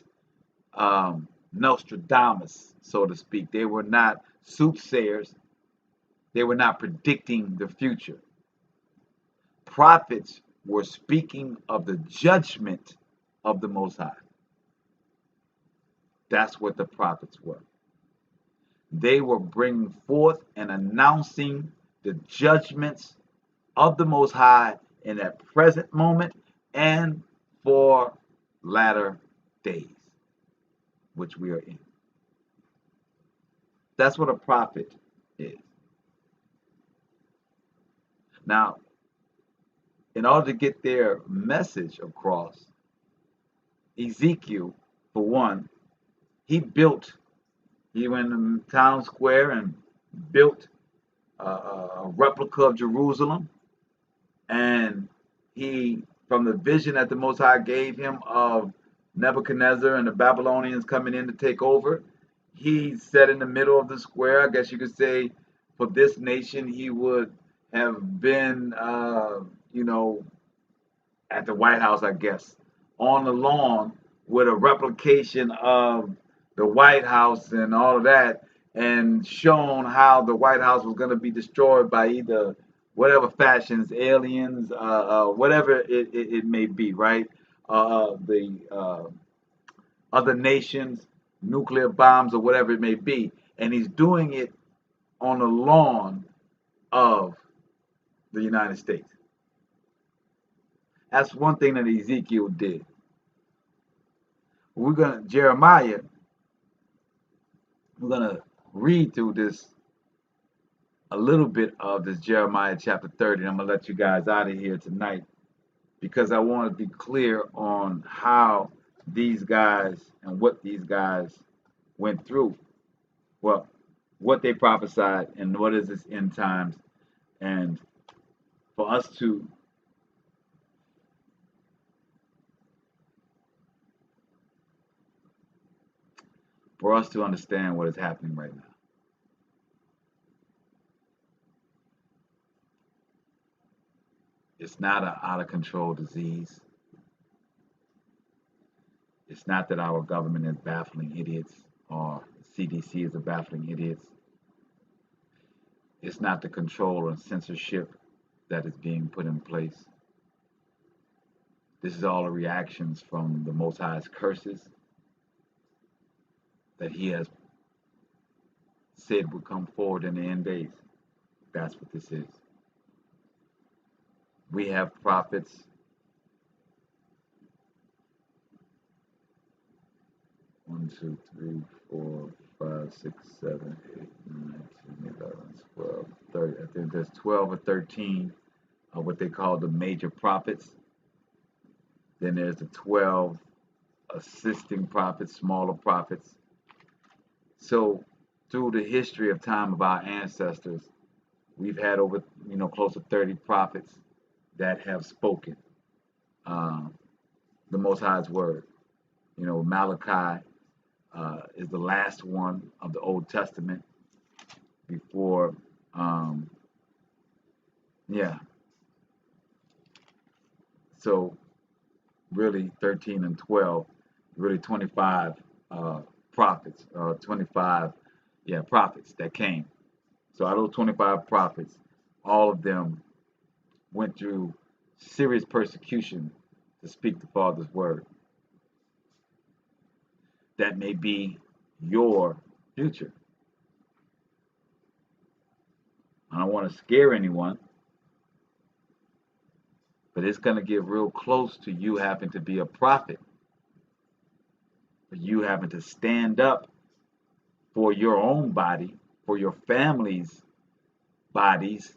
Nostradamus, so to speak. They were not soothsayers. They were not predicting the future. Prophets were speaking of the judgment of the Most High. That's what the prophets were. They were bringing forth and announcing the judgments of the Most High in that present moment and for latter days, which we are in. That's what a prophet is. Now, in order to get their message across, Ezekiel, for one, he went in town square and built a replica of Jerusalem. And he, from the vision that the Most High gave him of Nebuchadnezzar and the Babylonians coming in to take over, he sat in the middle of the square. I guess you could say for this nation, he would have been, at the White House, I guess, on the lawn with a replication of the White House and all of that, and shown how the White House was going to be destroyed by either whatever fashions, aliens, whatever it may be, right? The other nations, nuclear bombs, or whatever it may be. And he's doing it on the lawn of the United States. That's one thing that Ezekiel did. Jeremiah, we're going to read through this, a little bit of this Jeremiah chapter 30. And I'm going to let you guys out of here tonight because I want to be clear on how these guys and what these guys went through. Well, what they prophesied and what is this end times. And for us to understand what is happening right now. It's not an out of control disease. It's not that our government is baffling idiots or CDC is a baffling idiots. It's not the control and censorship that is being put in place. This is all the reactions from the Most High's curses that He has said would come forward in the end days. That's what this is. We have prophets 1, 2, 3, 4, 5, 6, 7, 8, 9, 10, 11, 12, 30. I think there's 12 or 13 of what they call the major prophets. Then there's the 12 assisting prophets, smaller prophets. So through the history of time of our ancestors, we've had over, close to 30 prophets that have spoken the Most High's word. Malachi is the last one of the Old Testament before, So really 13 and 12, really 25 prophets, 25, prophets that came. So out of those 25 prophets, all of them went through serious persecution to speak the Father's word. That may be your future. I don't want to scare anyone, but it's going to get real close to you having to be a prophet, for you having to stand up for your own body, for your family's bodies,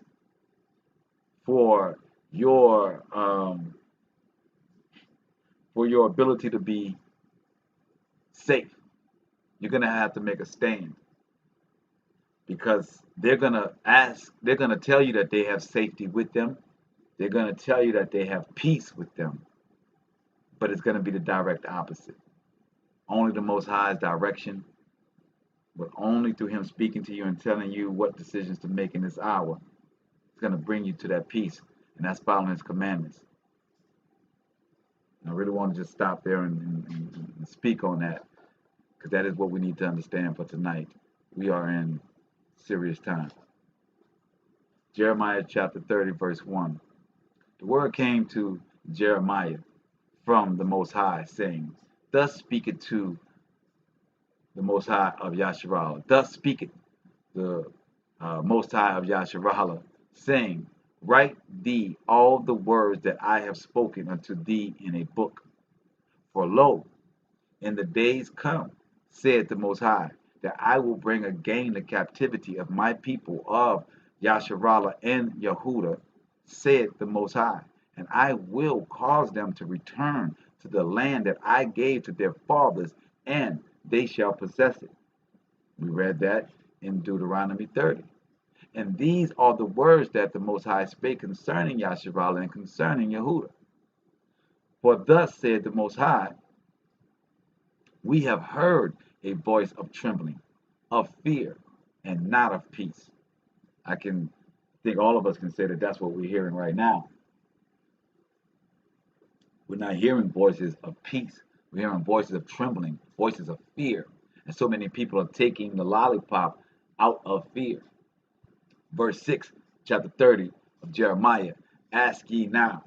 for your ability to be safe. You're going to have to make a stand, because they're going to tell you that they have safety with them. They're going to tell you that they have peace with them, but it's going to be the direct opposite. Only the Most High's direction, but only through Him speaking to you and telling you what decisions to make in this hour, it's going to bring you to that peace, and that's following His commandments. And I really want to just stop there and speak on that, because that is what we need to understand for tonight. We are in serious time. Jeremiah chapter 30, verse 1. The word came to Jeremiah from the Most High, saying, Thus speaketh to the Most High of Yasharallah. Thus speaketh the Most High of Yasharallah, saying, Write thee all the words that I have spoken unto thee in a book. For lo, in the days come, said the Most High, that I will bring again the captivity of my people of Yasharallah and Yehudah, said the Most High, and I will cause them to return to the land that I gave to their fathers, and they shall possess it. We read that in Deuteronomy 30. And these are the words that the Most High spake concerning Yasharallah and concerning Yehudah. For thus said the Most High, we have heard a voice of trembling, of fear, and not of peace. I think all of us can say that that's what we're hearing right now. We're not hearing voices of peace. We're hearing voices of trembling, voices of fear. And so many people are taking the lollipop out of fear. Verse 6, chapter 30 of Jeremiah. Ask ye now,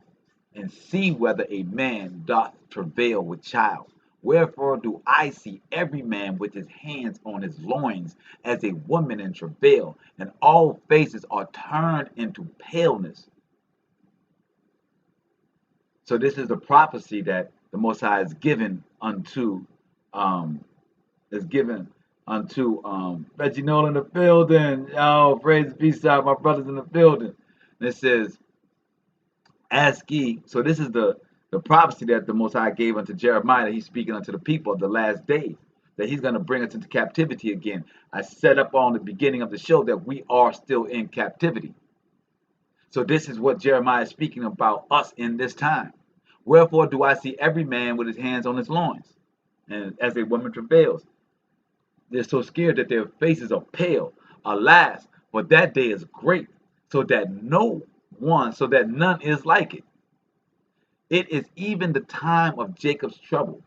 and see whether a man doth travail with child. Wherefore do I see every man with his hands on his loins as a woman in travail, and all faces are turned into paleness. So this is the prophecy that the Most High is given unto Reggie Noel in the building. Oh, praise be God, my brothers in the building. And it says, ask ye. So this is the prophecy that the Most High gave unto Jeremiah, that he's speaking unto the people of the last days, that he's going to bring us into captivity again. I set up on the beginning of the show that we are still in captivity. So this is what Jeremiah is speaking about us in this time. Wherefore do I see every man with his hands on his loins, and as a woman travails. They're so scared that their faces are pale. Alas, for that day is great, so that none is like it. It is even the time of Jacob's trouble,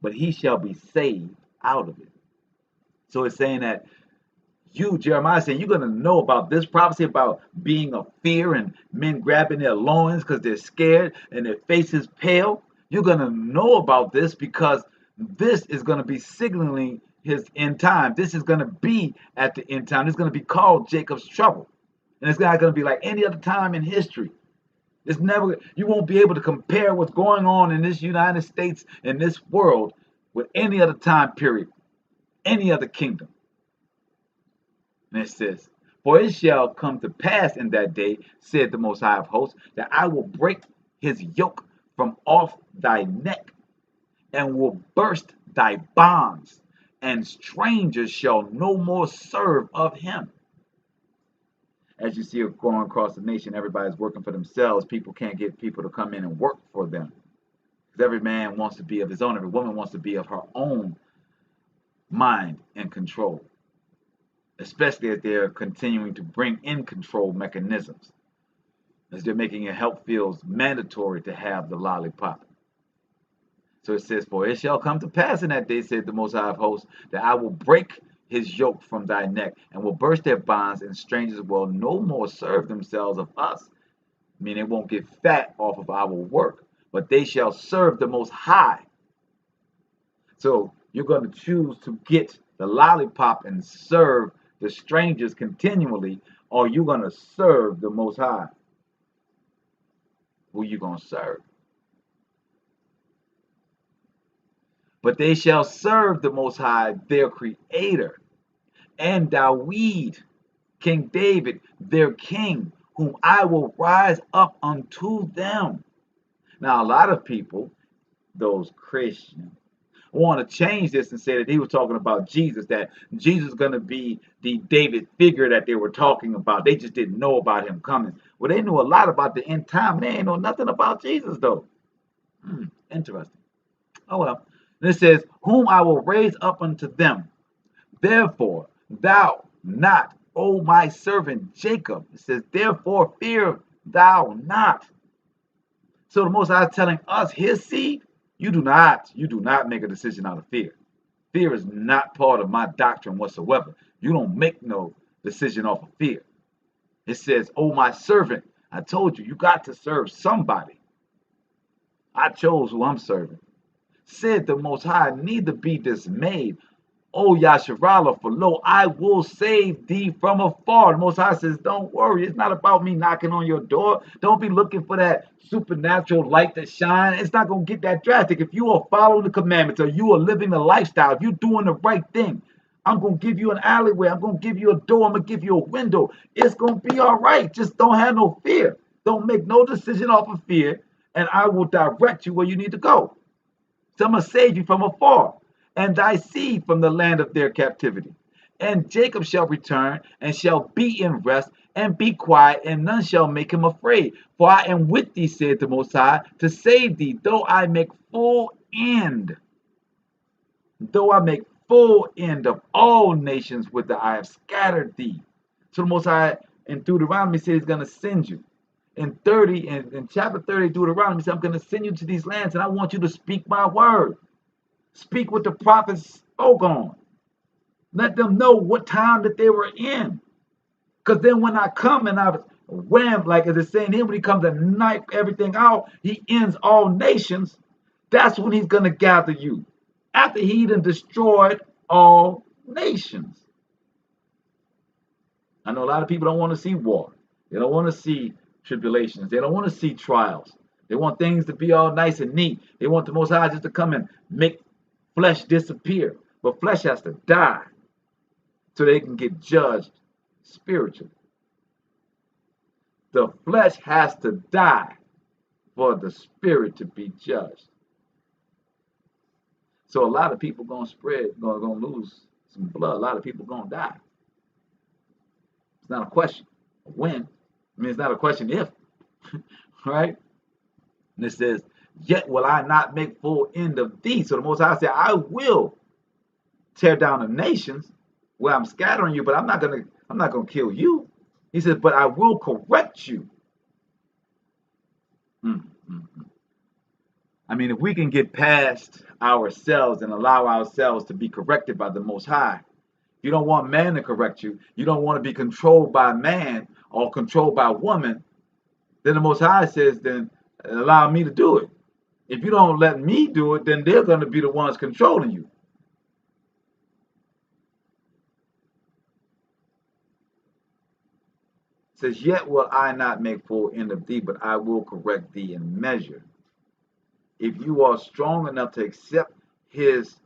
but he shall be saved out of it. So it's saying that you, Jeremiah, saying you're going to know about this prophecy about being of fear and men grabbing their loins because they're scared and their faces pale. You're going to know about this because this is going to be signaling his end time. This is going to be at the end time. It's going to be called Jacob's trouble. And it's not going to be like any other time in history. You won't be able to compare what's going on in this United States, in this world, with any other time period, any other kingdom. And it says, for it shall come to pass in that day, said the Most High of hosts, that I will break his yoke from off thy neck, and will burst thy bonds, and strangers shall no more serve of him. As you see it going across the nation, everybody's working for themselves. People can't get people to come in and work for them. Because every man wants to be of his own. Every woman wants to be of her own mind and control. Especially as they're continuing to bring in control mechanisms. As they're making it health fields mandatory to have the lollipop. So it says, for it shall come to pass in that day, said the Most High of hosts, that I will break his yoke from thy neck, and will burst their bonds, and strangers will no more serve themselves of us. I mean, they won't get fat off of our work, but they shall serve the Most High. So you're going to choose to get the lollipop and serve the strangers continually, or you're going to serve the Most High. Who you going to serve? But they shall serve the Most High, their Creator, and Dawid, King David, their king, whom I will rise up unto them. Now, a lot of people, those Christians, want to change this and say that he was talking about Jesus, that Jesus is going to be the David figure that they were talking about. They just didn't know about him coming. Well, they knew a lot about the end time. They ain't know nothing about Jesus, though. Interesting. Oh, well. And it says, whom I will raise up unto them. Therefore, thou not, O my servant Jacob. It says, therefore, fear thou not. So the Most High is telling us, his seed, you do not make a decision out of fear. Fear is not part of my doctrine whatsoever. You don't make no decision off of fear. It says, oh, my servant, I told you, you got to serve somebody. I chose who I'm serving. Said the Most High, neither be dismayed, O Yasharallah, for lo, I will save thee from afar. The Most High says, don't worry. It's not about me knocking on your door. Don't be looking for that supernatural light to shine. It's not going to get that drastic. If you are following the commandments, or you are living the lifestyle, if you're doing the right thing, I'm going to give you an alleyway. I'm going to give you a door. I'm going to give you a window. It's going to be all right. Just don't have no fear. Don't make no decision off of fear, and I will direct you where you need to go. So I'm going to save you from afar, and thy seed from the land of their captivity. And Jacob shall return, and shall be in rest, and be quiet, and none shall make him afraid. For I am with thee, said the Most High, to save thee, though I make full end. Though I make full end of all nations whither I have scattered thee. So the Most High in Deuteronomy says he's going to send you. In chapter 30, Deuteronomy says, I'm going to send you to these lands, and I want you to speak my word. Speak what the prophets spoke on. Let them know what time that they were in. Because then when I come and I wham, like as it's saying here, when he comes to knife everything out, he ends all nations. That's when he's going to gather you. After he done destroyed all nations. I know a lot of people don't want to see war. They don't want to see tribulations. They don't want to see trials. They want things to be all nice and neat. They want the Most High just to come and make flesh disappear. But flesh has to die so they can get judged spiritually. The flesh has to die for the spirit to be judged. So a lot of people gonna lose some blood. A lot of people gonna die. It's not a question of when. I mean, it's not a question if. Right? And it says, yet will I not make full end of thee. So the Most High said, I will tear down the nations where I'm scattering you, but I'm not gonna kill you. He says, but I will correct you. I mean, if we can get past ourselves and allow ourselves to be corrected by the Most High, you don't want man to correct you. You don't want to be controlled by man or controlled by woman. Then the Most High says, then allow me to do it. If you don't let me do it, then they're going to be the ones controlling you. It says, yet will I not make full end of thee, but I will correct thee in measure. If you are strong enough to accept his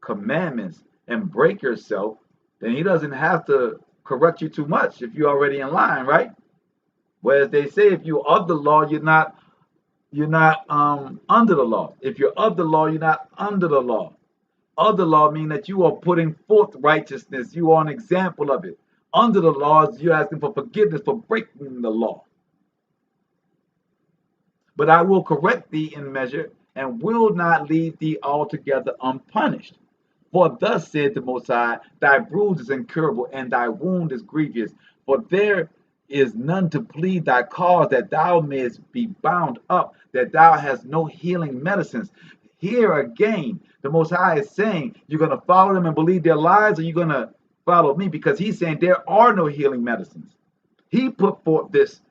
commandments and break yourself, then he doesn't have to correct you too much if you're already in line, right? Whereas they say if you're of the law, you're not under the law. If you're of the law, you're not under the law. Of the law mean that you are putting forth righteousness. You are an example of it. Under the laws, you're asking for forgiveness for breaking the law. But I will correct thee in measure, and will not leave thee altogether unpunished. For thus said the Most High, thy bruise is incurable, and thy wound is grievous. For there is none to plead thy cause, that thou mayest be bound up, that thou hast no healing medicines. Here again, the Most High is saying, you're going to follow them and believe their lies, or you're going to follow me? Because he's saying there are no healing medicines. He put forth this.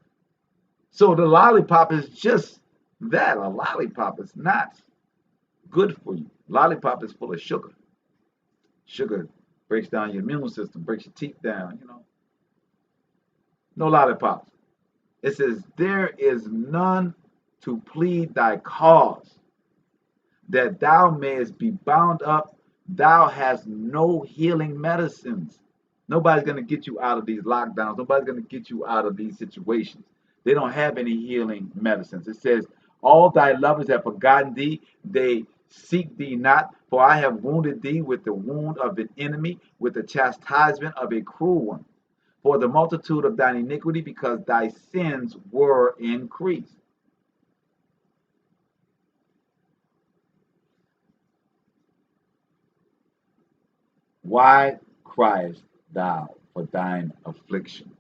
So the lollipop is just that, a lollipop. Is not good for you. Lollipop is full of sugar. Sugar breaks down your immune system, breaks your teeth down, No lollipops. It says, there is none to plead thy cause, that thou mayest be bound up. Thou hast no healing medicines. Nobody's going to get you out of these lockdowns. Nobody's going to get you out of these situations. They don't have any healing medicines. It says, all thy lovers have forgotten thee. They seek thee not. For I have wounded thee with the wound of an enemy, with the chastisement of a cruel one. For the multitude of thine iniquity, because thy sins were increased. Why criest thou for thine affliction?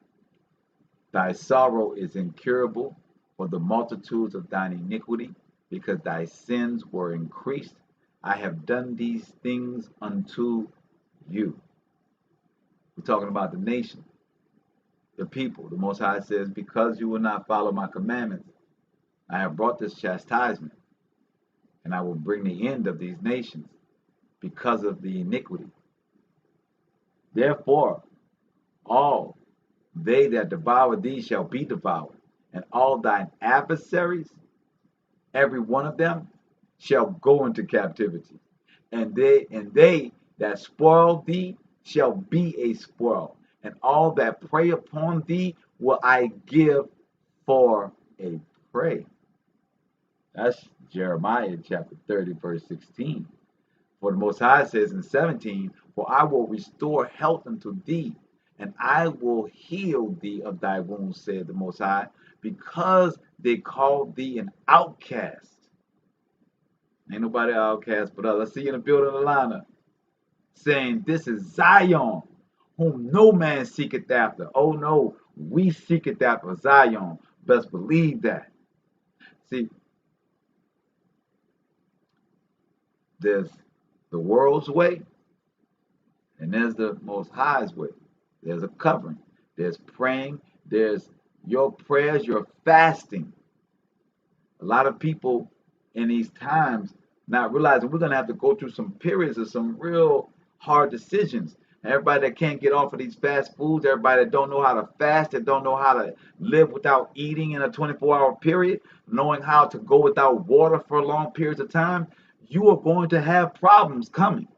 Thy sorrow is incurable for the multitudes of thine iniquity, because thy sins were increased. I have done these things unto you. We're talking about the nation, the people. The Most High says, because you will not follow my commandments, I have brought this chastisement, and I will bring the end of these nations because of the iniquity. Therefore, all they that devour thee shall be devoured, and all thine adversaries, every one of them, shall go into captivity. And they that spoil thee shall be a spoil, and all that prey upon thee will I give for a prey. That's Jeremiah chapter 30, verse 16. For the Most High says in 17, for I will restore health unto thee, and I will heal thee of thy wounds, said the Most High, because they called thee an outcast. Ain't nobody outcast but us. Let's see you in the building, Alana, saying, this is Zion, whom no man seeketh after. Oh no, we seeketh after Zion. Best believe that. See, there's the world's way, and there's the Most High's way. There's a covering. There's praying. There's your prayers, your fasting. A lot of people in these times not realizing we're going to have to go through some periods of some real hard decisions. Everybody that can't get off of these fast foods, everybody that don't know how to fast, that don't know how to live without eating in a 24-hour period, knowing how to go without water for long periods of time, you are going to have problems coming.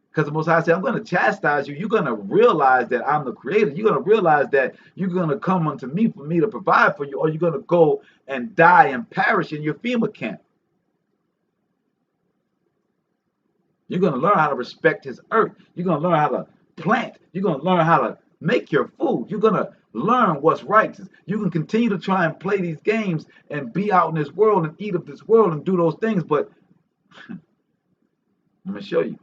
Because the Most High said, I'm going to chastise you. You're going to realize that I'm the creator. You're going to realize that you're going to come unto me for me to provide for you, or you're going to go and die and perish in your FEMA camp. You're going to learn how to respect his earth. You're going to learn how to plant. You're going to learn how to make your food. You're going to learn what's righteous. You can continue to try and play these games and be out in this world and eat of this world and do those things, but I'm going to show you.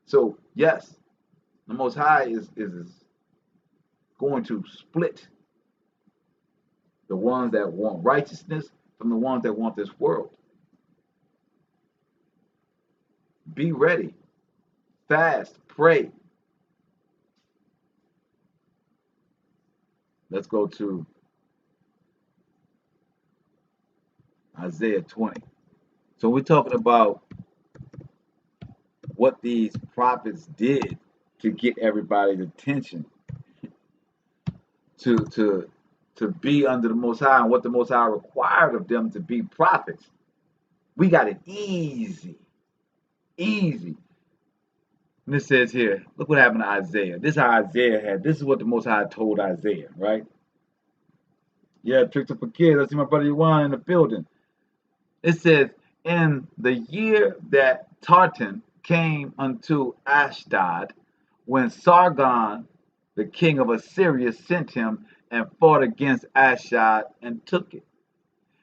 So, yes, the Most High is going to split the ones that want righteousness from the ones that want this world. Be ready. Fast. Pray. Let's go to Isaiah 20. So we're talking about what these prophets did to get everybody's attention, to be under the Most High, and what the Most High required of them to be prophets. We got it easy. Easy. And it says here, look what happened to Isaiah. This is how Isaiah had. This is what the Most High told Isaiah, right? Yeah, tricks up for kids. I see my brother Yuan in the building. It says, in the year that Tartan came unto Ashdod, when Sargon, the king of Assyria, sent him and fought against Ashdod and took it.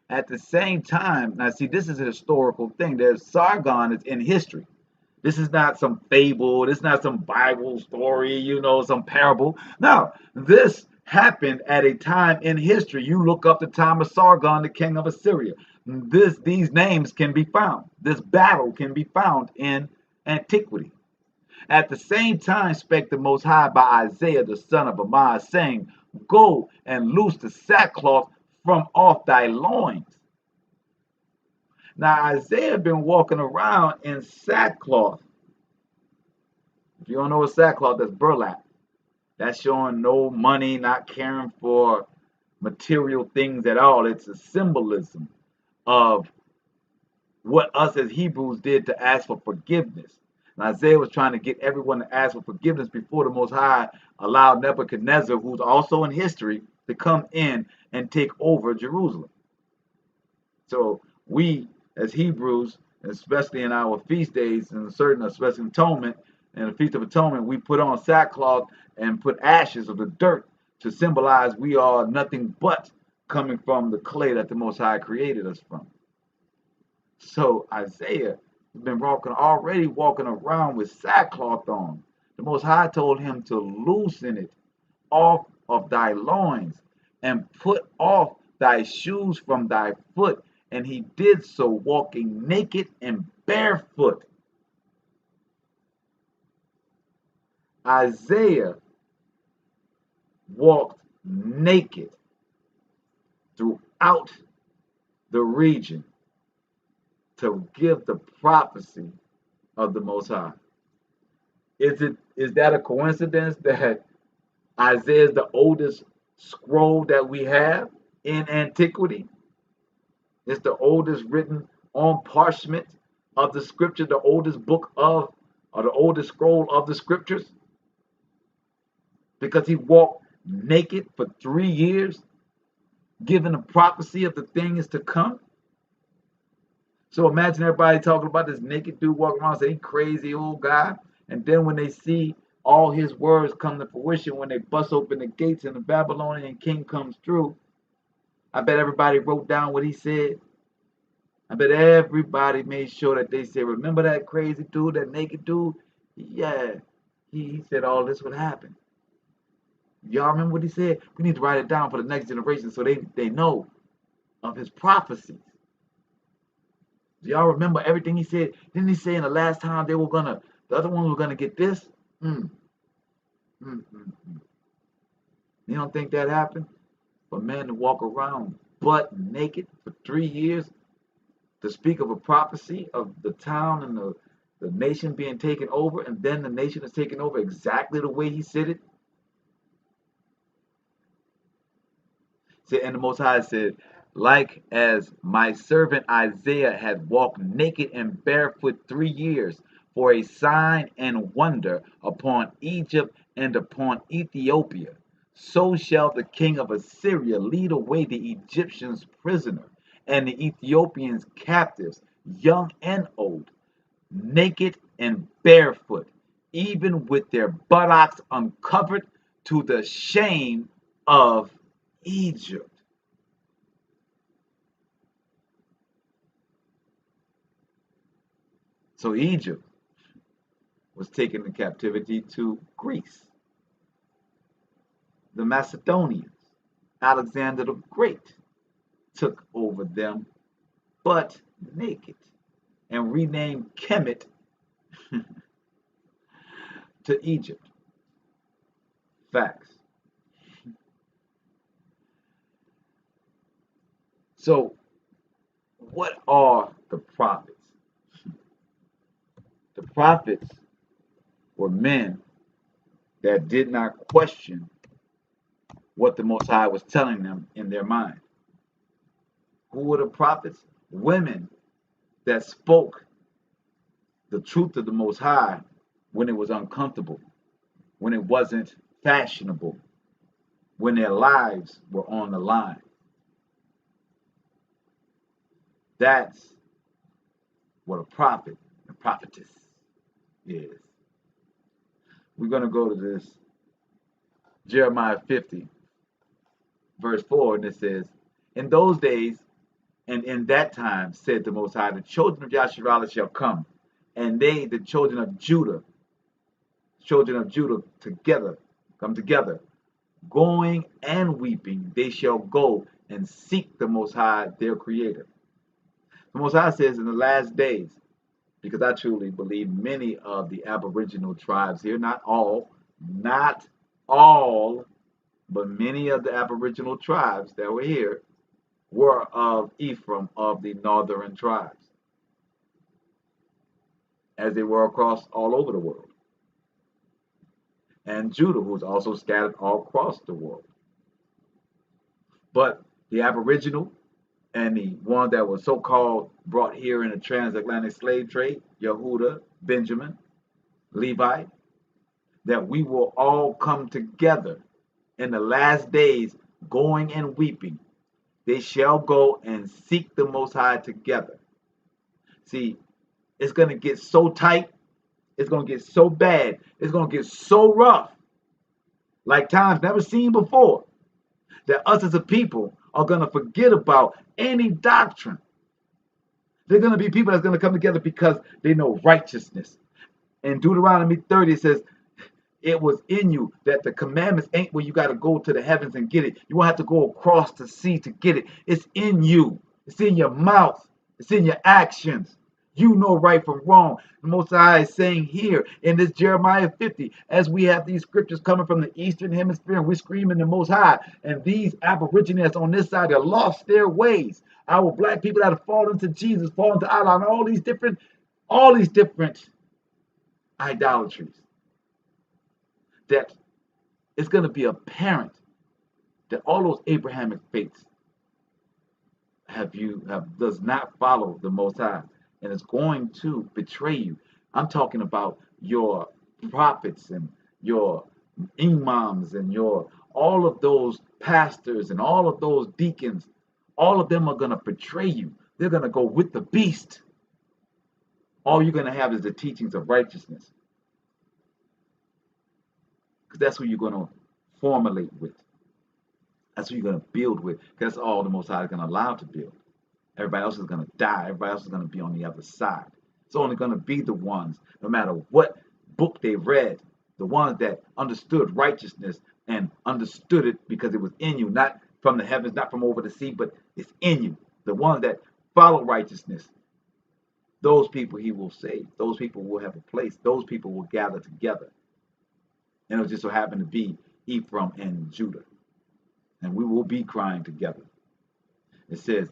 At the same time, now see, this is a historical thing. There's Sargon is in history. This is not some fable. This is not some Bible story, some parable. No, this happened at a time in history. You look up the time of Sargon, the king of Assyria. These names can be found. This battle can be found in antiquity. At the same time spake the Most High by Isaiah the son of Amoz, saying, Go and loose the sackcloth from off thy loins. Now Isaiah had been walking around in sackcloth. If you don't know what sackcloth, that's burlap. That's showing no money, not caring for material things at all. It's a symbolism of what us as Hebrews did to ask for forgiveness. And Isaiah was trying to get everyone to ask for forgiveness before the Most High allowed Nebuchadnezzar, who's also in history, to come in and take over Jerusalem. So we, as Hebrews, especially in our feast days, and certain, especially atonement, and the Feast of Atonement, we put on sackcloth and put ashes of the dirt to symbolize we are nothing but coming from the clay that the Most High created us from. So Isaiah has been already walking around with sackcloth on. The Most High told him to loosen it off of thy loins and put off thy shoes from thy foot. And he did so, walking naked and barefoot. Isaiah walked naked throughout the region to give the prophecy of the Most High. Is that a coincidence that Isaiah is the oldest scroll that we have in antiquity? It's the oldest written on parchment of the scripture, the oldest book of, or the oldest scroll of the scriptures? Because he walked naked for 3 years, giving a prophecy of the things to come. So imagine everybody talking about this naked dude walking around saying, crazy old guy. And then when they see all his words come to fruition, when they bust open the gates and the Babylonian king comes through, I bet everybody wrote down what he said. I bet everybody made sure that they said, remember that crazy dude, that naked dude? Yeah, he said all this would happen. Y'all remember what he said? We need to write it down for the next generation so they know of his prophecies. Do y'all remember everything he said? Didn't he say in the last time the other ones were gonna get this? You don't think that happened? For men to walk around butt naked for 3 years to speak of a prophecy of the town and the nation being taken over, and then the nation is taken over exactly the way he said it? And the Most High said, like as my servant Isaiah had walked naked and barefoot 3 years for a sign and wonder upon Egypt and upon Ethiopia, so shall the king of Assyria lead away the Egyptians prisoner and the Ethiopians captives, young and old, naked and barefoot, even with their buttocks uncovered, to the shame of Egypt. So Egypt was taken in captivity to Greece. The Macedonians, Alexander the Great, took over them butt naked and renamed Kemet to Egypt. Facts. So, what are the prophets? The prophets were men that did not question what the Most High was telling them in their mind. Who were the prophets? Women that spoke the truth of the Most High when it was uncomfortable, when it wasn't fashionable, when their lives were on the line. That's what a prophet, a prophetess is. We're going to go to this Jeremiah 50, verse 4, and it says, in those days and in that time, said the Most High, the children of Yasharallah shall come, and they, the children of Judah, together, come together, going and weeping, they shall go and seek the Most High, their Creator. The Most High says in the last days, because I truly believe many of the Aboriginal tribes here, not all, but many of the Aboriginal tribes that were here were of Ephraim, of the northern tribes, as they were across all over the world. And Judah, who's also scattered all across the world. But the Aboriginal and the one that was so-called brought here in the transatlantic slave trade, Yehuda, Benjamin, Levi, that we will all come together in the last days, going and weeping. They shall go and seek the Most High together. See, it's going to get so tight. It's going to get so bad. It's going to get so rough, like times never seen before, that us as a people are going to forget about any doctrine. They're going to be people that's going to come together because they know righteousness. In Deuteronomy 30, it says, it was in you that the commandments ain't where you got to go to the heavens and get it. You won't have to go across the sea to get it. It's in you. It's in your mouth. It's in your actions. You know right from wrong. The Most High is saying here in this Jeremiah 50, as we have these scriptures coming from the Eastern Hemisphere, and we're screaming the Most High, and these Aborigines on this side have lost their ways. Our black people that have fallen to Jesus, fallen to Allah, and all these different idolatries. That it's going to be apparent that all those Abrahamic faiths does not follow the Most High, and is going to betray you. I'm talking about your prophets and your imams and your all of those pastors and all of those deacons. All of them are going to betray you. They're going to go with the beast. All you're going to have is the teachings of righteousness. Because that's who you're going to formulate with. That's who you're going to build with. That's all the Most High is going to allow to build. Everybody else is going to die. Everybody else is going to be on the other side. It's only going to be the ones, no matter what book they read, the ones that understood righteousness and understood it because it was in you, not from the heavens, not from over the sea, but it's in you. The ones that follow righteousness, those people he will save. Those people will have a place. Those people will gather together. And it'll just so happen to be Ephraim and Judah. And we will be crying together. It says,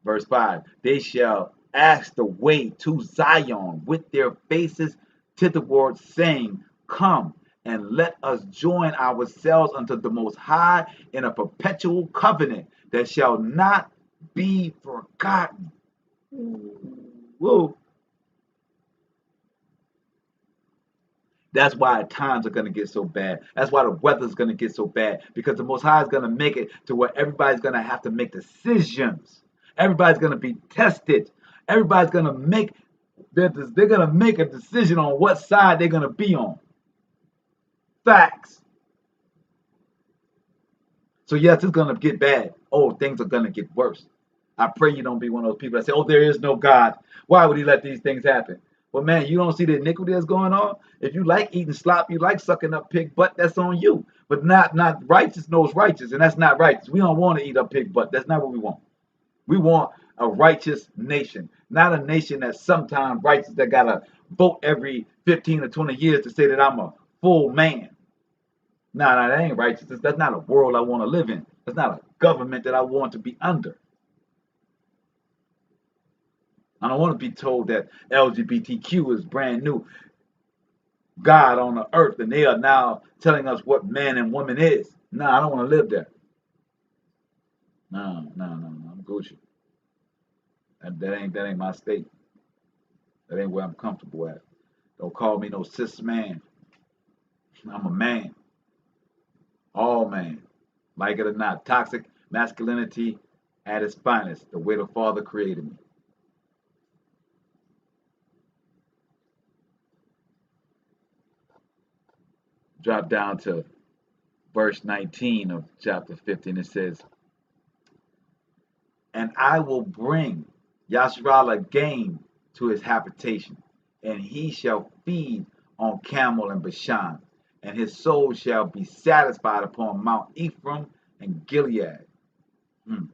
verse 5, they shall ask the way to Zion with their faces thitherward, saying, come and let us join ourselves unto the Most High in a perpetual covenant that shall not be forgotten. Whoa. That's why times are going to get so bad. That's why the weather's going to get so bad. Because the Most High is going to make it to where everybody's going to have to make decisions. Everybody's going to be tested. Everybody's going to make, they're going to make a decision on what side they're going to be on. Facts. So yes, it's going to get bad. Oh, things are going to get worse. I pray you don't be one of those people that say, oh, there is no God. Why would he let these things happen? Well, man, you don't see the iniquity that's going on? If you like eating slop, you like sucking up pig butt, that's on you. But not righteous knows righteous, and that's not righteous. We don't want to eat up pig butt. That's not what we want. We want a righteous nation, not a nation that's sometimes righteous that got to vote every 15 or 20 years to say that I'm a full man. No, that ain't righteous. That's not a world I want to live in. That's not a government that I want to be under. I don't want to be told that LGBTQ is brand new God on the earth and they are now telling us what man and woman is. No, I don't want to live there. No, I'm Gucci. And that ain't my state. That ain't where I'm comfortable at. Don't call me no cis man. I'm a man. All man. Like it or not. Toxic masculinity at its finest. The way the Father created me. Drop down to verse 19 of chapter 15. It says, and I will bring Yasharallah game to his habitation, and he shall feed on Camel and Bashan, and his soul shall be satisfied upon Mount Ephraim and Gilead. In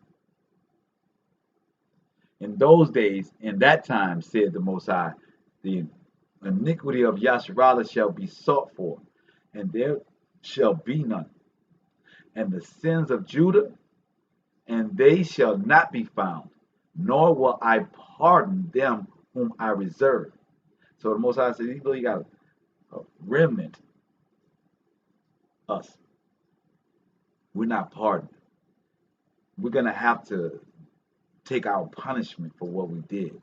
those days, in that time, said the Most High, the iniquity of Yasharallah shall be sought for, and there shall be none. And the sins of Judah, and they shall not be found, nor will I pardon them whom I reserve. So the Most High said, even though you got a remnant, us, we're not pardoned. We're going to have to take our punishment for what we did,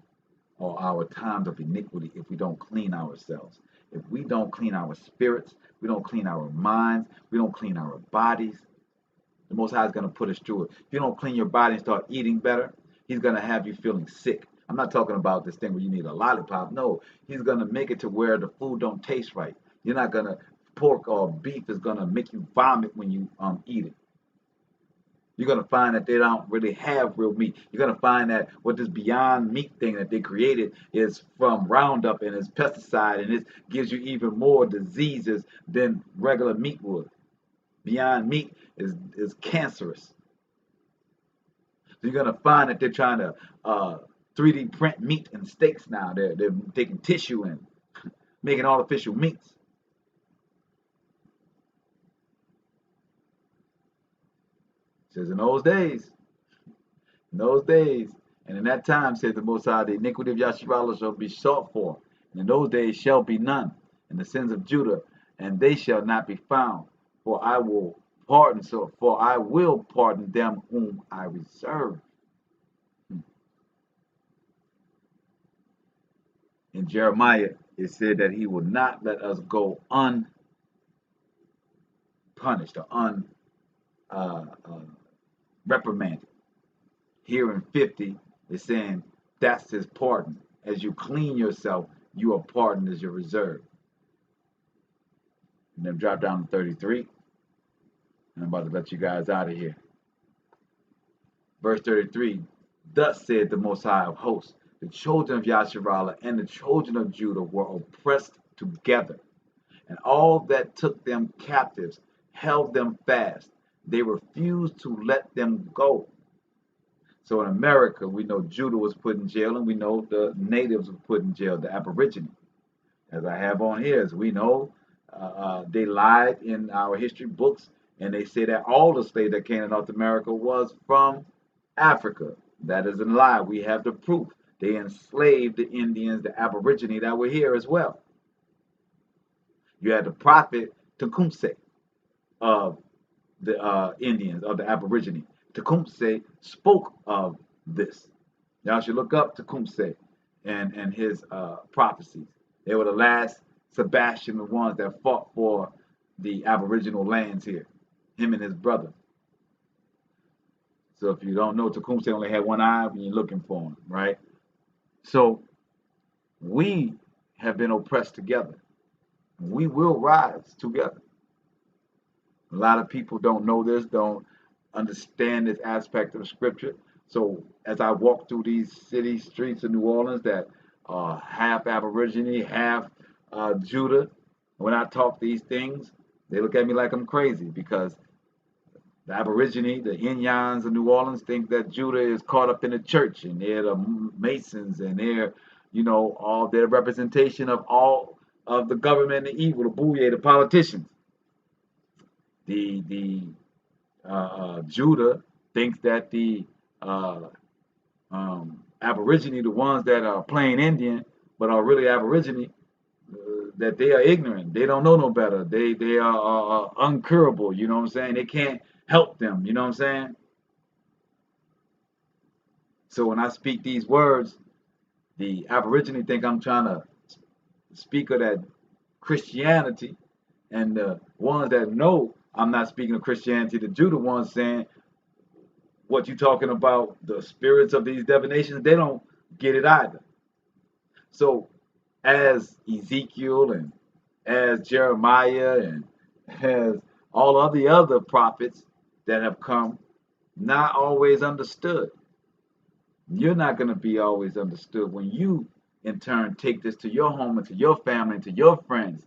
or our times of iniquity, if we don't clean ourselves. If we don't clean our spirits, we don't clean our minds, we don't clean our bodies, the Most High is going to put us through it. If you don't clean your body and start eating better, he's going to have you feeling sick. I'm not talking about this thing where you need a lollipop. No, he's going to make it to where the food don't taste right. You're not going to, pork or beef is going to make you vomit when you eat it. You're going to find that they don't really have real meat. You're going to find that what this Beyond Meat thing that they created is from Roundup and it's pesticide, and it gives you even more diseases than regular meat would. Beyond Meat is cancerous. So you're going to find that they're trying to 3D print meat and steaks now. They're taking tissue and making artificial meats. It says in those days, and in that time, says the Most High, the iniquity of Yasharallah shall be sought for, and in those days shall be none, and the sins of Judah, and they shall not be found. For I will pardon them whom I reserve. In Jeremiah, it said that he will not let us go unpunished or unreprimanded. Here in 50, it's saying that's his pardon. As you clean yourself, you are pardoned as your reserve. And then drop down to 33. And I'm about to let you guys out of here. Verse 33, thus said the Most High of hosts, the children of Yasharallah and the children of Judah were oppressed together, and all that took them captives held them fast. They refused to let them go. So in America, we know Judah was put in jail, and we know the natives were put in jail, the Aborigine. As I have on here, as we know, they lied in our history books, and they say that all the slaves that came to North America was from Africa. That is a lie. We have the proof. They enslaved the Indians, the Aborigine that were here as well. You had the prophet Tecumseh of the Indians, of the Aborigine. Tecumseh spoke of this. Y'all should look up Tecumseh and his prophecies. They were the last Sebastian, the ones that fought for the Aboriginal lands here, him and his brother. So if you don't know, Tecumseh only had one eye when you're looking for him, right? So we have been oppressed together. We will rise together. A lot of people don't know this, don't understand this aspect of the scripture. So as I walk through these city streets of New Orleans that are half Aborigine, half Judah, when I talk these things, they look at me like I'm crazy, because the Aborigine, the Inyans of New Orleans, think that Judah is caught up in the church, and they're the Masons, and they're, all their representation of all of the government, the evil, the bouye, the politicians. The Judah thinks that the Aborigine, the ones that are plain Indian but are really Aborigine, that they are ignorant. They don't know no better. They are uncurable. You know what I'm saying? They can't help them. You know what I'm saying? So when I speak these words, the Aborigine think I'm trying to speak of that Christianity, and the ones that know I'm not speaking of Christianity, the Judah ones saying, what you talking about, the spirits of these divinations, they don't get it either. So as Ezekiel and as Jeremiah and as all of the other prophets that have come, not always understood. You're not going to be always understood when you, in turn, take this to your home and to your family and to your friends.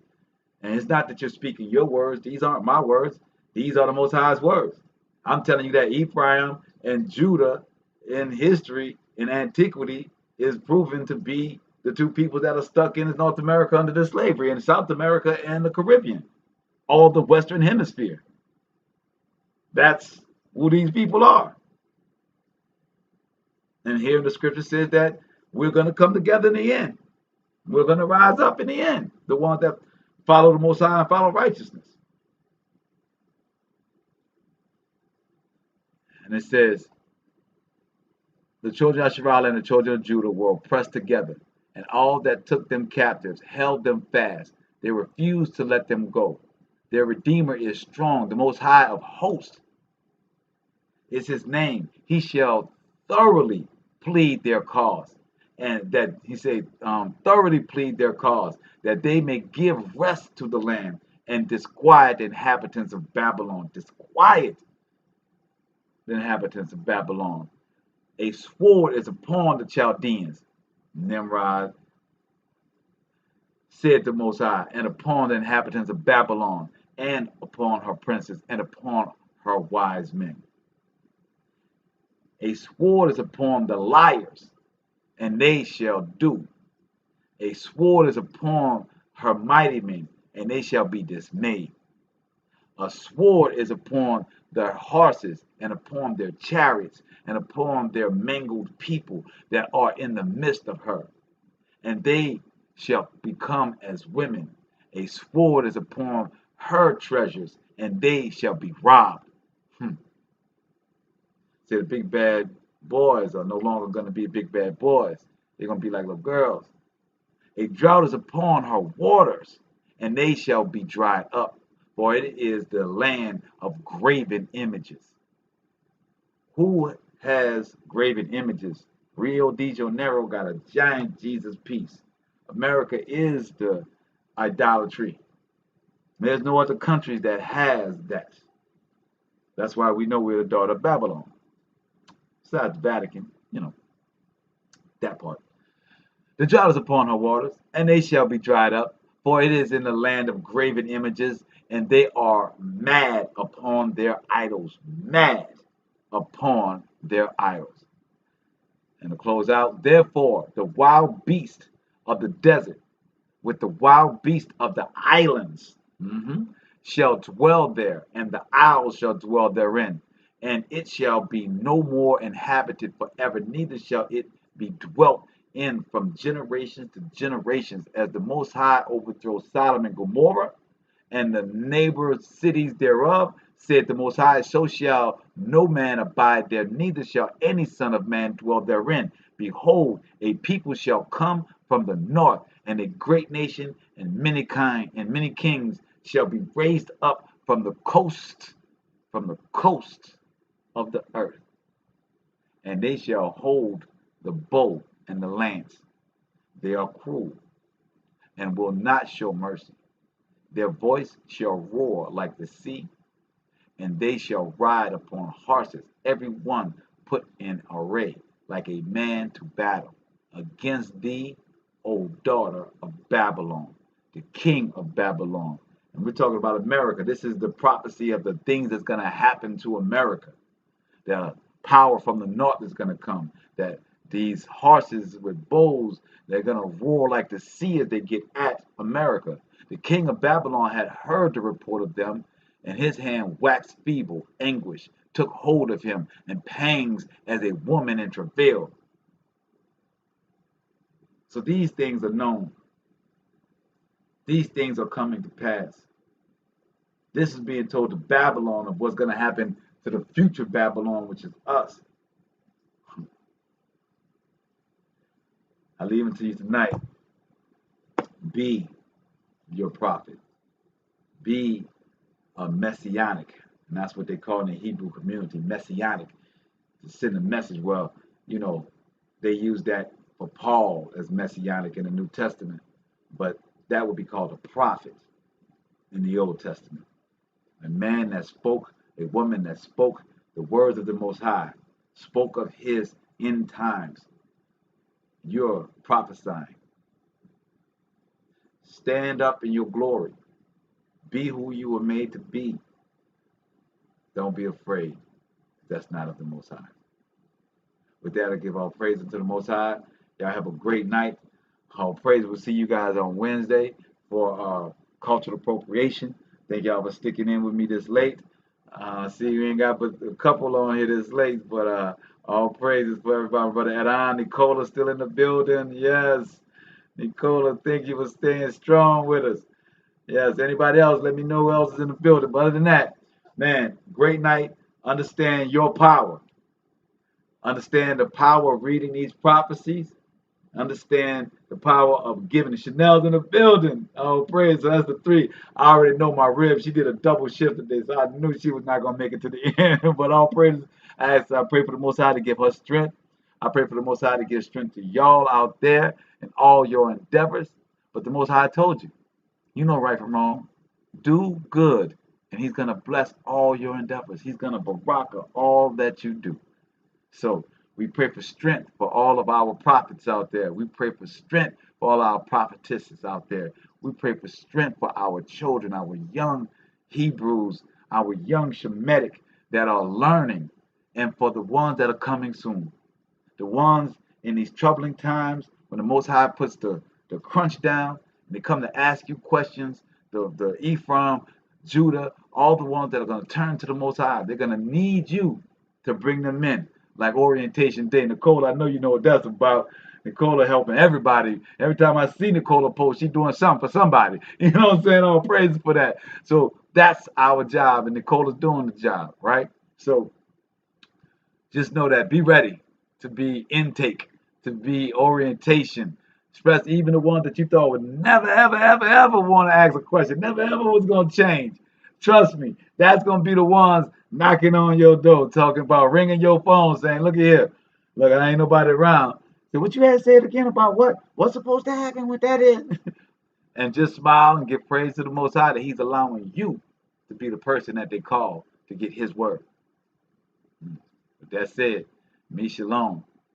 And it's not that you're speaking your words. These aren't my words. These are the Most High's words. I'm telling you that Ephraim and Judah in history, in antiquity, is proven to be the two people that are stuck in North America under the slavery, and South America and the Caribbean, all the Western Hemisphere. That's who these people are. And here the scripture says that we're going to come together in the end. We're going to rise up in the end. The ones that follow the Most High and follow righteousness. And it says, the children of Israel and the children of Judah were oppressed together, and all that took them captives held them fast. They refused to let them go. Their Redeemer is strong. The Most High of hosts is his name. He shall thoroughly plead their cause. And that he said, thoroughly plead their cause, that they may give rest to the land and disquiet the inhabitants of Babylon. Disquiet the inhabitants of Babylon. A sword is upon the Chaldeans, Nimrod said the Most High, and upon the inhabitants of Babylon, and upon her princes, and upon her wise men. A sword is upon the liars, and they shall do. A sword is upon her mighty men, and they shall be dismayed. A sword is upon their horses, and upon their chariots, and upon their mangled people that are in the midst of her. And they shall become as women. A sword is upon her treasures, and they shall be robbed. See, the big bad boys are no longer going to be big bad boys. They're going to be like little girls. A drought is upon her waters, and they shall be dried up, for it is the land of graven images. Who has graven images? Rio de Janeiro got a giant Jesus piece. America is the idolatry. There's no other country that has that. That's why we know we're the daughter of Babylon. Besides the Vatican, that part. The drought is upon her waters, and they shall be dried up, for it is in the land of graven images, and they are mad upon their idols. Mad upon their idols. And to close out, therefore, the wild beast of the desert with the wild beast of the islands shall dwell there, and the owls shall dwell therein. And it shall be no more inhabited forever, neither shall it be dwelt in from generations to generations, as the Most High overthrows Sodom and Gomorrah and the neighbor cities thereof, said the Most High, so shall no man abide there, neither shall any son of man dwell therein. Behold, a people shall come from the north, and a great nation, and many kings shall be raised up from the coast of the earth. And they shall hold the bow and the lance. They are cruel, and will not show mercy. Their voice shall roar like the sea, and they shall ride upon horses, every one put in array, like a man to battle. Against thee, O daughter of Babylon, the king of Babylon. And we're talking about America. This is the prophecy of the things that's going to happen to America. The power from the north is going to come. That these horses with bows, they're going to roar like the sea as they get at America. The king of Babylon had heard the report of them, and his hand waxed feeble. Anguish took hold of him, and pangs as a woman in travail. So these things are known. These things are coming to pass. This is being told to Babylon of what's going to happen to the future Babylon, which is us. I leave it to you tonight. Be your prophet. Be a messianic. And that's what they call in the Hebrew community, messianic. To send a message. Well, you know, they use that for Paul as messianic in the New Testament. But that would be called a prophet in the Old Testament. A man that spoke, a woman that spoke the words of the Most High, spoke of his end times. You're prophesying. Stand up in your glory. Be who you were made to be. Don't be afraid. That's not of the Most High. With that, I give all praise unto the Most High. Y'all have a great night. All praise. We'll see you guys on Wednesday for cultural appropriation. Thank y'all for sticking in with me this late. See, you ain't got but a couple on here this late, but all praises for everybody. Brother Adon, Nicola still in the building. Yes. Nicola, thank you for staying strong with us. Yes, anybody else, let me know who else is in the building. But other than that, man, great night. Understand your power. Understand the power of reading these prophecies. Understand the power of giving. Chanel's in the building. Oh, praise. So that's the three. I already know my rib. She did a double shift today, so I knew she was not going to make it to the end. But all praise. I pray for the Most High to give her strength. I pray for the Most High to give strength to y'all out there in all your endeavors. But the Most High told you, you know right from wrong. Do good, and he's going to bless all your endeavors. He's going to baraka all that you do. So we pray for strength for all of our prophets out there. We pray for strength for all our prophetesses out there. We pray for strength for our children, our young Hebrews, our young Shemitic that are learning, and for the ones that are coming soon. The ones in these troubling times when the Most High puts the crunch down, and they come to ask you questions, the Ephraim, Judah, all the ones that are going to turn to the Most High. They're going to need you to bring them in. Like Orientation Day. Nicole, I know you know what that's about. Nicola helping everybody. Every time I see Nicola post, she's doing something for somebody. You know what I'm saying? All praise for that. So that's our job, and Nicola's doing the job, right? So just know that. Be ready to be intake, to be orientation. Especially even the ones that you thought would never, ever, ever, ever want to ask a question. Never, ever was going to change. Trust me, that's going to be the ones knocking on your door, talking about ringing your phone, saying, look here, look, I ain't nobody around. So what you had to say it again about what? What's supposed to happen with that is? And just smile and give praise to the Most High that he's allowing you to be the person that they call to get his word. With that said, me shalom.